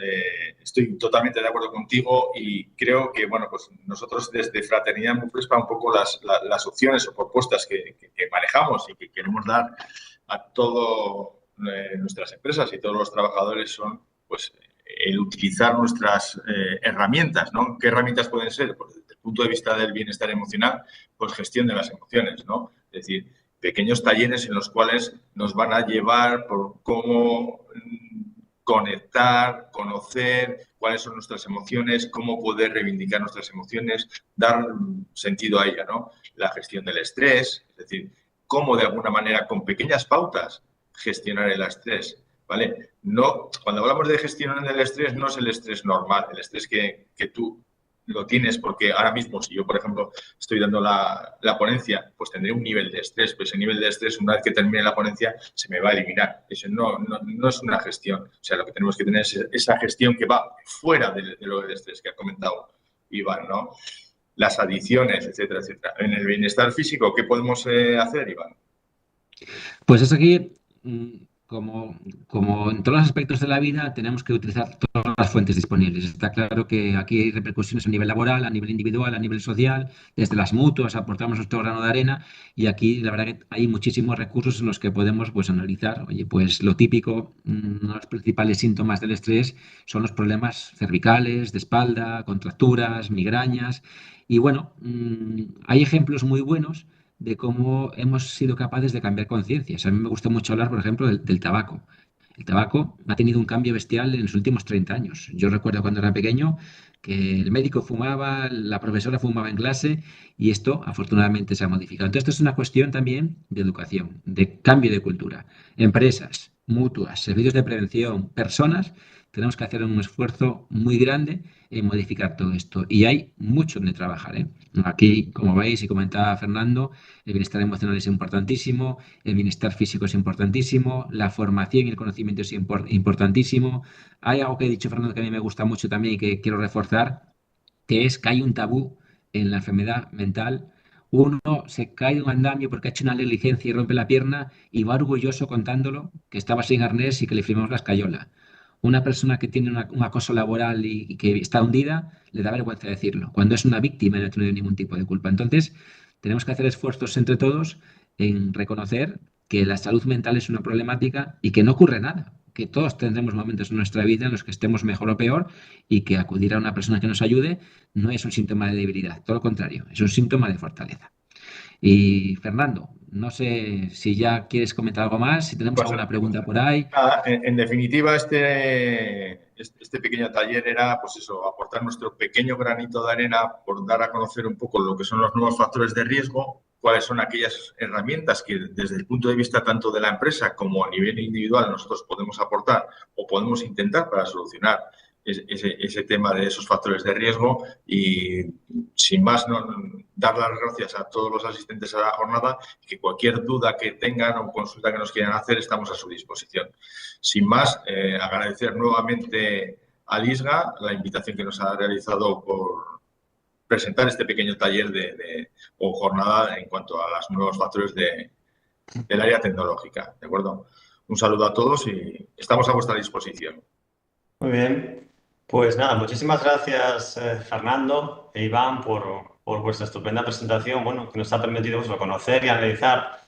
S3: estoy totalmente de acuerdo contigo y creo que, bueno, pues nosotros desde Fraternidad Mufrespa un poco las opciones o propuestas que manejamos y que queremos dar a todas nuestras empresas y todos los trabajadores son, pues, el utilizar nuestras herramientas, ¿no? ¿Qué herramientas pueden ser? Pues desde el punto de vista del bienestar emocional, pues gestión de las emociones, ¿no? Es decir, pequeños talleres en los cuales nos van a llevar por cómo conectar, conocer cuáles son nuestras emociones, cómo poder reivindicar nuestras emociones, dar sentido a ella, ¿no? La gestión del estrés, es decir, cómo de alguna manera con pequeñas pautas gestionar el estrés, ¿vale? No, cuando hablamos de gestionar el estrés, no es el estrés normal, el estrés que tú lo tienes porque ahora mismo, si yo, por ejemplo, estoy dando la ponencia, pues tendré un nivel de estrés. Pues ese nivel de estrés, una vez que termine la ponencia, se me va a eliminar. Eso no es una gestión. O sea, lo que tenemos que tener es esa gestión que va fuera de lo del estrés que ha comentado Iván, ¿no? Las adicciones, etcétera, etcétera. En el bienestar físico, ¿qué podemos hacer, Iván?
S4: Pues es aquí, como en todos los aspectos de la vida, tenemos que utilizar todas las fuentes disponibles. Está claro que aquí hay repercusiones a nivel laboral, a nivel individual, a nivel social, desde las mutuas aportamos nuestro grano de arena y aquí la verdad que hay muchísimos recursos en los que podemos pues analizar. Oye, pues lo típico, uno de los principales síntomas del estrés son los problemas cervicales, de espalda, contracturas, migrañas y bueno, hay ejemplos muy buenos de cómo hemos sido capaces de cambiar conciencias. A mí me gusta mucho hablar, por ejemplo, del tabaco. El tabaco ha tenido un cambio bestial en los últimos 30 años. Yo recuerdo cuando era pequeño que el médico fumaba, la profesora fumaba en clase y esto afortunadamente se ha modificado. Entonces, esto es una cuestión también de educación, de cambio de cultura. Empresas, mutuas, servicios de prevención, personas, tenemos que hacer un esfuerzo muy grande en modificar todo esto. Y hay mucho donde trabajar, ¿eh? Aquí, como veis y comentaba Fernando, el bienestar emocional es importantísimo, el bienestar físico es importantísimo, la formación y el conocimiento es importantísimo. Hay algo que he dicho, Fernando, que a mí me gusta mucho también y que quiero reforzar, que es que hay un tabú en la enfermedad mental. Uno se cae de un andamio porque ha hecho una negligencia y rompe la pierna y va orgulloso contándolo que estaba sin arnés y que le firmamos la escayola. Una persona que tiene un acoso laboral y que está hundida, le da vergüenza decirlo, cuando es una víctima y no tiene ningún tipo de culpa. Entonces, tenemos que hacer esfuerzos entre todos en reconocer que la salud mental es una problemática y que no ocurre nada, que todos tendremos momentos en nuestra vida en los que estemos mejor o peor y que acudir a una persona que nos ayude no es un síntoma de debilidad, todo lo contrario, es un síntoma de fortaleza. Y Fernando, no sé si ya quieres comentar algo más, si tenemos
S3: Pues,
S4: alguna pregunta por ahí.
S3: nada, en definitiva, este pequeño taller era, pues eso, aportar nuestro pequeño granito de arena por dar a conocer un poco lo que son los nuevos factores de riesgo, cuáles son aquellas herramientas que desde el punto de vista tanto de la empresa como a nivel individual nosotros podemos aportar o podemos intentar para solucionar ese tema de esos factores de riesgo y sin más, ¿no? Dar las gracias a todos los asistentes a la jornada y que cualquier duda que tengan o consulta que nos quieran hacer estamos a su disposición. Sin más, agradecer nuevamente a Lisga la invitación que nos ha realizado por presentar este pequeño taller o jornada en cuanto a los nuevos factores del área tecnológica. ¿De acuerdo? Un saludo a todos y estamos a vuestra disposición.
S1: Muy bien. Pues nada, muchísimas gracias, Fernando e Iván, por vuestra estupenda presentación, bueno, que nos ha permitido pues, conocer y analizar,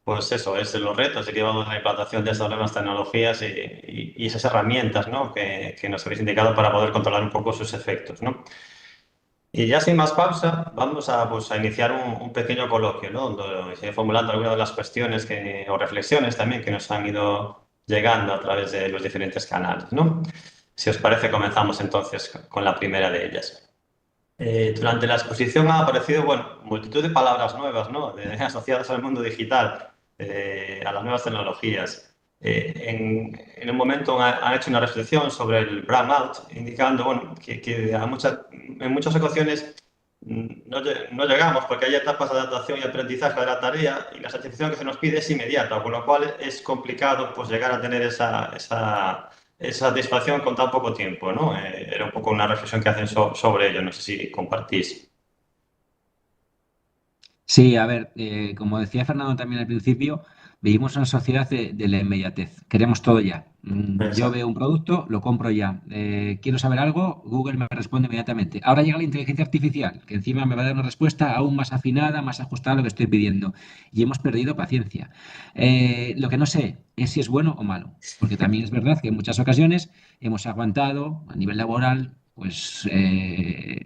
S1: pues eso, es los retos derivados de la implantación de estas nuevas tecnologías y esas herramientas, ¿no? que nos habéis indicado para poder controlar un poco sus efectos, ¿no? Y ya sin más pausa, vamos pues, a iniciar un pequeño coloquio, ¿no? Donde se formulando algunas de las cuestiones o reflexiones también que nos han ido llegando a través de los diferentes canales, ¿no? Si os parece, comenzamos entonces con la primera de ellas. Durante la exposición ha aparecido, bueno, multitud de palabras nuevas, ¿no? Asociadas al mundo digital, a las nuevas tecnologías. En un momento han hecho una reflexión sobre el brownout, indicando, bueno, que en muchas ocasiones no llegamos porque hay etapas de adaptación y aprendizaje de la tarea y la satisfacción que se nos pide es inmediata, con lo cual es complicado pues, llegar a tener esa satisfacción con tan poco tiempo, ¿no? Era un poco una reflexión que hacen sobre ello, no sé si compartís.
S4: Sí, a ver, como decía Fernando también al principio, vivimos en una sociedad de la inmediatez. Queremos todo ya. Yo
S1: Exacto.
S4: veo un producto, lo compro ya. Quiero saber algo, Google me responde inmediatamente. Ahora llega la inteligencia artificial, que encima me va a dar una respuesta aún más afinada, más ajustada a lo que estoy pidiendo. Y hemos perdido paciencia. Lo que no sé es si es bueno o malo, porque también es verdad que en muchas ocasiones hemos aguantado a nivel laboral, pues,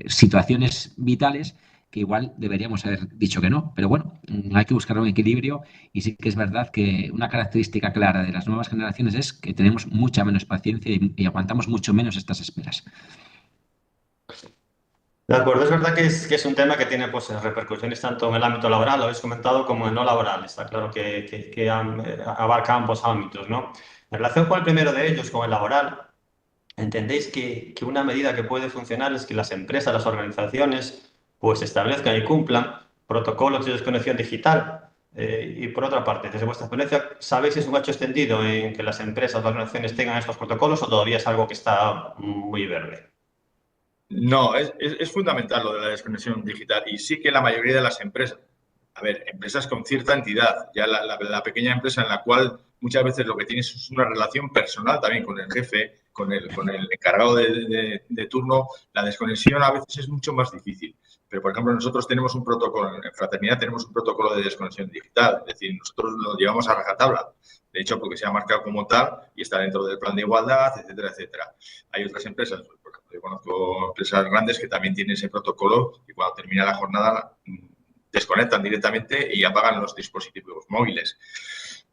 S4: situaciones vitales que igual deberíamos haber dicho que no, pero bueno, hay que buscar un equilibrio y sí que es verdad que una característica clara de las nuevas generaciones es que tenemos mucha menos paciencia y aguantamos mucho menos estas esperas.
S1: De acuerdo, es verdad que es un tema que tiene pues, repercusiones tanto en el ámbito laboral, lo habéis comentado, como en no laboral. Está claro que abarca ambos ámbitos, ¿no? En relación con el primero de ellos, con el laboral, ¿entendéis que una medida que puede funcionar es que las empresas, las organizaciones, pues establezcan y cumplan protocolos de desconexión digital? Y por otra parte, desde vuestra experiencia, ¿sabéis si es un hecho extendido en que las empresas, las organizaciones tengan estos protocolos o todavía es algo que está muy verde?
S3: No, es fundamental lo de la desconexión digital y sí que la mayoría de las empresas, a ver, empresas con cierta entidad, ya la pequeña empresa en la cual muchas veces lo que tienes es una relación personal también con el jefe, con el encargado de turno, la desconexión a veces es mucho más difícil. Pero, por ejemplo, nosotros tenemos un protocolo, en Fraternidad tenemos un protocolo de desconexión digital, es decir, nosotros lo llevamos a rajatabla, de hecho, porque se ha marcado como tal y está dentro del plan de igualdad, etcétera, etcétera. Hay otras empresas, por ejemplo, yo conozco empresas grandes que también tienen ese protocolo y cuando termina la jornada desconectan directamente y apagan los dispositivos móviles.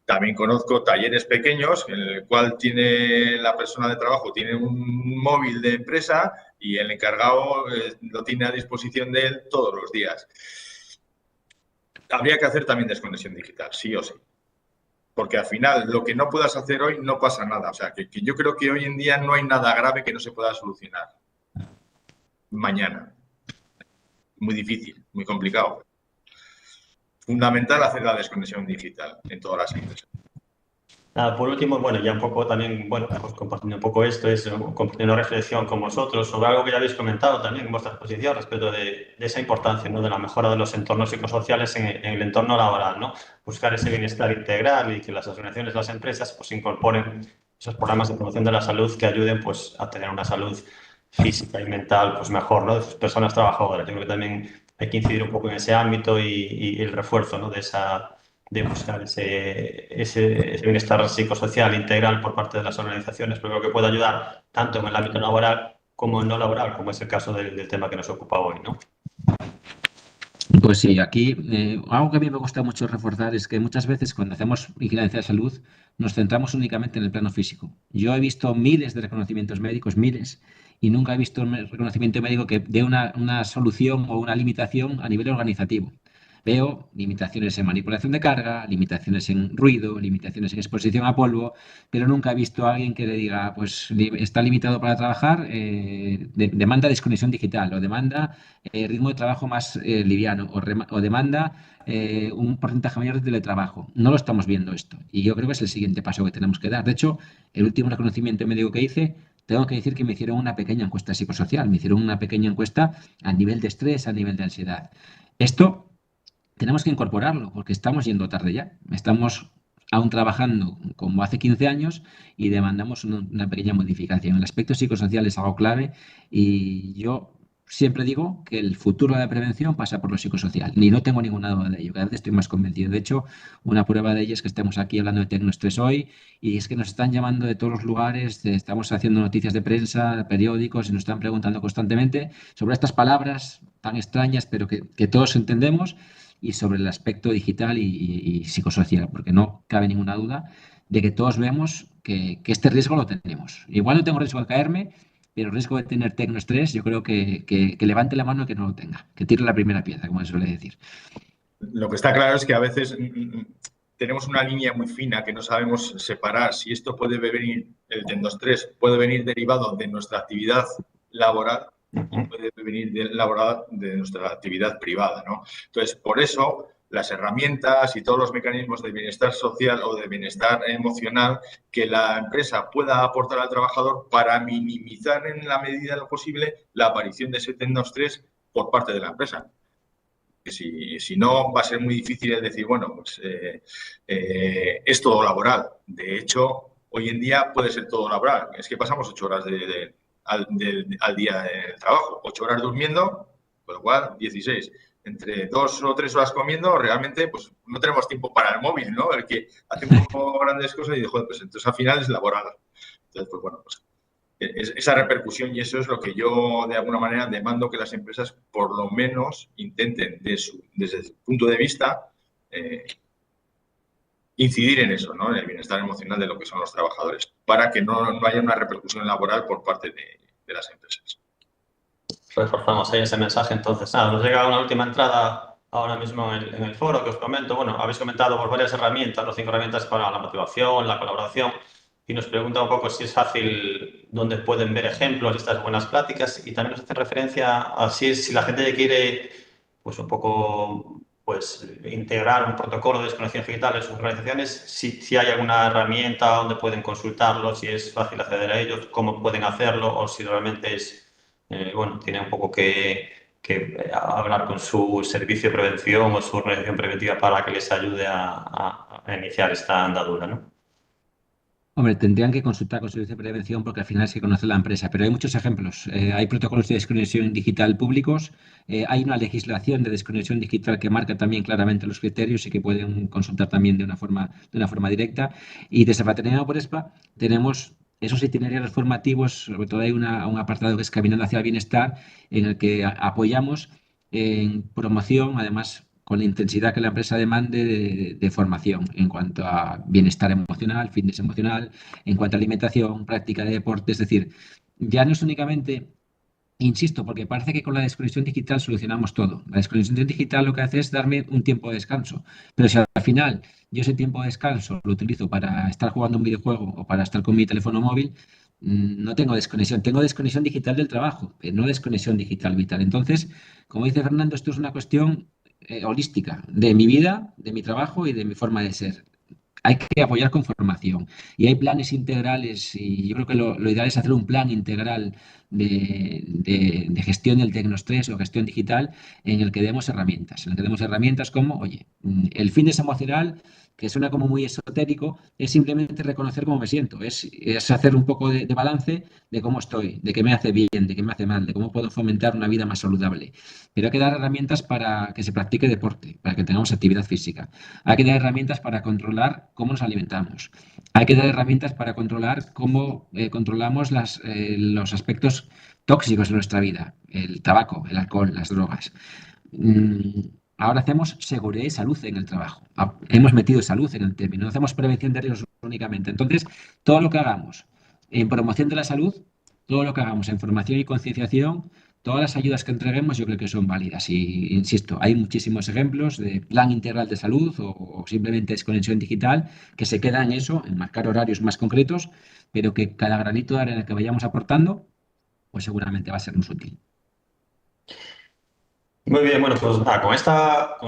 S3: También conozco talleres pequeños en el cual tiene la persona de trabajo tiene un móvil de empresa y el encargado lo tiene a disposición de él todos los días. Habría que hacer también desconexión digital, sí o sí. Porque al final, lo que no puedas hacer hoy no pasa nada. O sea, que yo creo que hoy en día no hay nada grave que no se pueda solucionar mañana. Muy difícil, muy complicado. Fundamental hacer la desconexión digital en todas las empresas.
S1: Por último, bueno, ya un poco también, bueno, pues compartiendo un poco esto, es compartiendo reflexión con vosotros sobre algo que ya habéis comentado también en vuestra exposición respecto de esa importancia, ¿no? De la mejora de los entornos psicosociales en el entorno laboral, ¿no? Buscar ese bienestar integral y que las organizaciones, las empresas, pues incorporen esos programas de promoción de la salud que ayuden, pues, a tener una salud física y mental, pues, mejor, ¿no? De sus personas trabajadoras. Yo creo que también hay que incidir un poco en ese ámbito y el refuerzo, ¿no? De buscar ese bienestar psicosocial integral por parte de las organizaciones, pero que puede ayudar tanto en el ámbito laboral como en no laboral, como es el caso del tema que nos ocupa hoy, ¿no?
S4: Pues sí, aquí algo que a mí me gusta mucho reforzar es que muchas veces cuando hacemos vigilancia de salud nos centramos únicamente en el plano físico. Yo he visto miles de reconocimientos médicos, miles, y nunca he visto un reconocimiento médico que dé una solución o una limitación a nivel organizativo. Veo limitaciones en manipulación de carga, limitaciones en ruido, limitaciones en exposición a polvo, pero nunca he visto a alguien que le diga, pues está limitado para trabajar, demanda desconexión digital o demanda ritmo de trabajo más liviano o demanda un porcentaje mayor de teletrabajo. No lo estamos viendo esto y yo creo que es el siguiente paso que tenemos que dar. De hecho, el último reconocimiento médico que hice, tengo que decir que me hicieron una pequeña encuesta psicosocial, me hicieron una pequeña encuesta a nivel de estrés, a nivel de ansiedad. Esto tenemos que incorporarlo porque estamos yendo tarde ya. Estamos aún trabajando como hace 15 años y demandamos una pequeña modificación. El aspecto psicosocial es algo clave y yo siempre digo que el futuro de la prevención pasa por lo psicosocial. Ni no tengo ninguna duda de ello. Cada vez estoy más convencido. De hecho, una prueba de ello es que estemos aquí hablando de Tecnoestrés hoy y es que nos están llamando de todos los lugares, estamos haciendo noticias de prensa, periódicos y nos están preguntando constantemente sobre estas palabras tan extrañas, pero que todos entendemos y sobre el aspecto digital y psicosocial, porque no cabe ninguna duda de que todos vemos que este riesgo lo tenemos. Igual no tengo riesgo de caerme, pero el riesgo de tener tecnoestrés, yo creo que levante la mano y que no lo tenga, que tire la primera piedra, como se suele decir.
S3: Lo que está claro es que a veces tenemos una línea muy fina que no sabemos separar si esto puede venir, el tecnoestrés puede venir derivado de nuestra actividad laboral o puede venir laboral de nuestra actividad privada, ¿no? Entonces, por eso, las herramientas y todos los mecanismos de bienestar social o de bienestar emocional que la empresa pueda aportar al trabajador para minimizar en la medida de lo posible la aparición de ese tecnoestrés por parte de la empresa. Si no, va a ser muy difícil decir, bueno, pues es todo laboral. De hecho, hoy en día puede ser todo laboral. Es que pasamos 8 horas al día de trabajo, 8 horas durmiendo, con lo cual 16. Entre 2 o 3 horas comiendo, realmente pues no tenemos tiempo para el móvil, ¿no? El que hacemos grandes cosas y joder, pues entonces al final es laboral. Entonces, pues bueno, pues esa repercusión, y eso es lo que yo de alguna manera demando que las empresas por lo menos intenten desde su punto de vista incidir en eso, ¿no? En el bienestar emocional de lo que son los trabajadores, para que no haya una repercusión laboral por parte de las empresas.
S1: Reforzamos ahí ese mensaje. Entonces, nada, nos llega una última entrada ahora mismo en el foro que os comento. Bueno, habéis comentado por varias herramientas, las 5 herramientas para la motivación, la colaboración, y nos pregunta un poco si es fácil, dónde pueden ver ejemplos de estas buenas prácticas, y también nos hace referencia a si la gente quiere, pues un poco, pues integrar un protocolo de desconexión digital en sus organizaciones, si hay alguna herramienta donde pueden consultarlo, si es fácil acceder a ellos, cómo pueden hacerlo, o si realmente es bueno, tiene un poco que hablar con su servicio de prevención o su organización preventiva para que les ayude a iniciar esta andadura, ¿no?
S4: Hombre, tendrían que consultar con servicio de prevención porque al final se conoce la empresa, pero hay muchos ejemplos. Hay protocolos de desconexión digital públicos, hay una legislación de desconexión digital que marca también claramente los criterios y que pueden consultar también de una forma directa. Y desde Fraternidad Amoprespa tenemos esos itinerarios formativos, sobre todo hay un apartado que es Caminando hacia el Bienestar, en el que apoyamos en promoción, además con la intensidad que la empresa demande de formación en cuanto a bienestar emocional, fitness emocional, en cuanto a alimentación, práctica de deporte. Es decir, ya no es únicamente, insisto, porque parece que con la desconexión digital solucionamos todo. La desconexión digital lo que hace es darme un tiempo de descanso. Pero si al final yo ese tiempo de descanso lo utilizo para estar jugando un videojuego o para estar con mi teléfono móvil, no tengo desconexión. Tengo desconexión digital del trabajo, pero no desconexión digital vital. Entonces, como dice Fernando, esto es una cuestión holística de mi vida, de mi trabajo y de mi forma de ser. Hay que apoyar con formación y hay planes integrales y yo creo que lo ideal es hacer un plan integral de gestión del tecnoestrés o gestión digital en el que demos herramientas como, oye, el fitness emocional, que suena como muy esotérico, es simplemente reconocer cómo me siento, es hacer un poco de balance de cómo estoy, de qué me hace bien, de qué me hace mal, de cómo puedo fomentar una vida más saludable. Pero hay que dar herramientas para que se practique deporte, para que tengamos actividad física. Hay que dar herramientas para controlar cómo nos alimentamos. Hay que dar herramientas para controlar cómo controlamos los aspectos tóxicos de nuestra vida, el tabaco, el alcohol, las drogas. Ahora hacemos seguridad y salud en el trabajo. Hemos metido salud en el término, no hacemos prevención de riesgos únicamente. Entonces, todo lo que hagamos en promoción de la salud, todo lo que hagamos en formación y concienciación, todas las ayudas que entreguemos yo creo que son válidas. Y insisto, hay muchísimos ejemplos de plan integral de salud o simplemente desconexión digital que se queda en eso, en marcar horarios más concretos, pero que cada granito de arena que vayamos aportando, pues seguramente va a ser muy útil.
S1: Muy bien, bueno, pues nada, con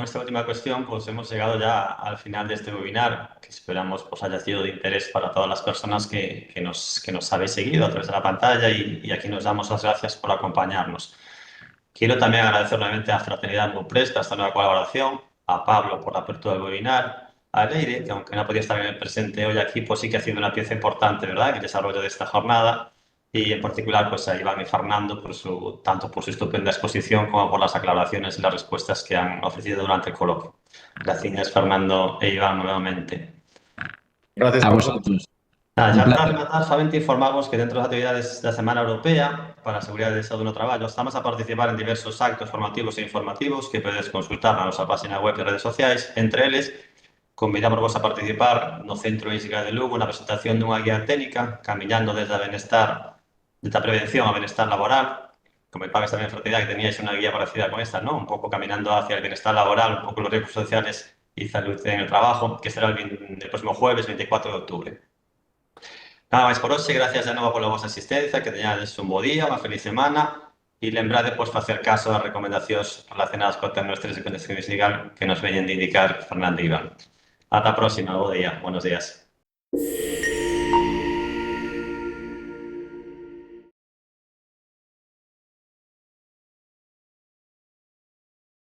S1: esta última cuestión pues hemos llegado ya al final de este webinar, que esperamos pues haya sido de interés para todas las personas que nos habéis seguido a través de la pantalla y aquí nos damos las gracias por acompañarnos. Quiero también agradecer nuevamente a Fraternidad Amoprespa esta nueva colaboración, a Pablo por la apertura del webinar, a Leire, que aunque no podía estar en el presente hoy aquí, pues sí que ha sido una pieza importante, ¿verdad?, en el desarrollo de esta jornada. Y en particular pues a Iván y Fernando tanto por su estupenda exposición como por las aclaraciones y las respuestas que han ofrecido durante el coloquio. Gracias Fernando e Iván nuevamente.
S3: Gracias
S4: a vosotros.
S1: Ya solamente informamos que dentro de las actividades de la Semana Europea para a Seguridade de Saúde no Traballo estamos a participar en diversos actos formativos e informativos que podedes consultar na nosa página web e redes sociais. Entre eles, convidamos vos a participar no Centro ISGA de Lugo na presentación dunha guía técnica Camiñando desde a prevención a bienestar laboral. Comentabas tamén en Fraternidade que teníais unha guía parecida con esta, ¿no? Un pouco caminando hacia el bienestar laboral, un pouco los riesgos sociales y salud en el trabajo, que será el próximo jueves 24 de octubre. Nada máis por hoxe, gracias de novo pola vosa asistencia, que teñades un bo día, unha feliz semana y lembrade, pois, facer caso ás recomendacións relacionadas co Tecnoestrés e Conexión Digital que nos veñen de indicar Fernando e Iván. Ata a próxima, bo día, buenos días.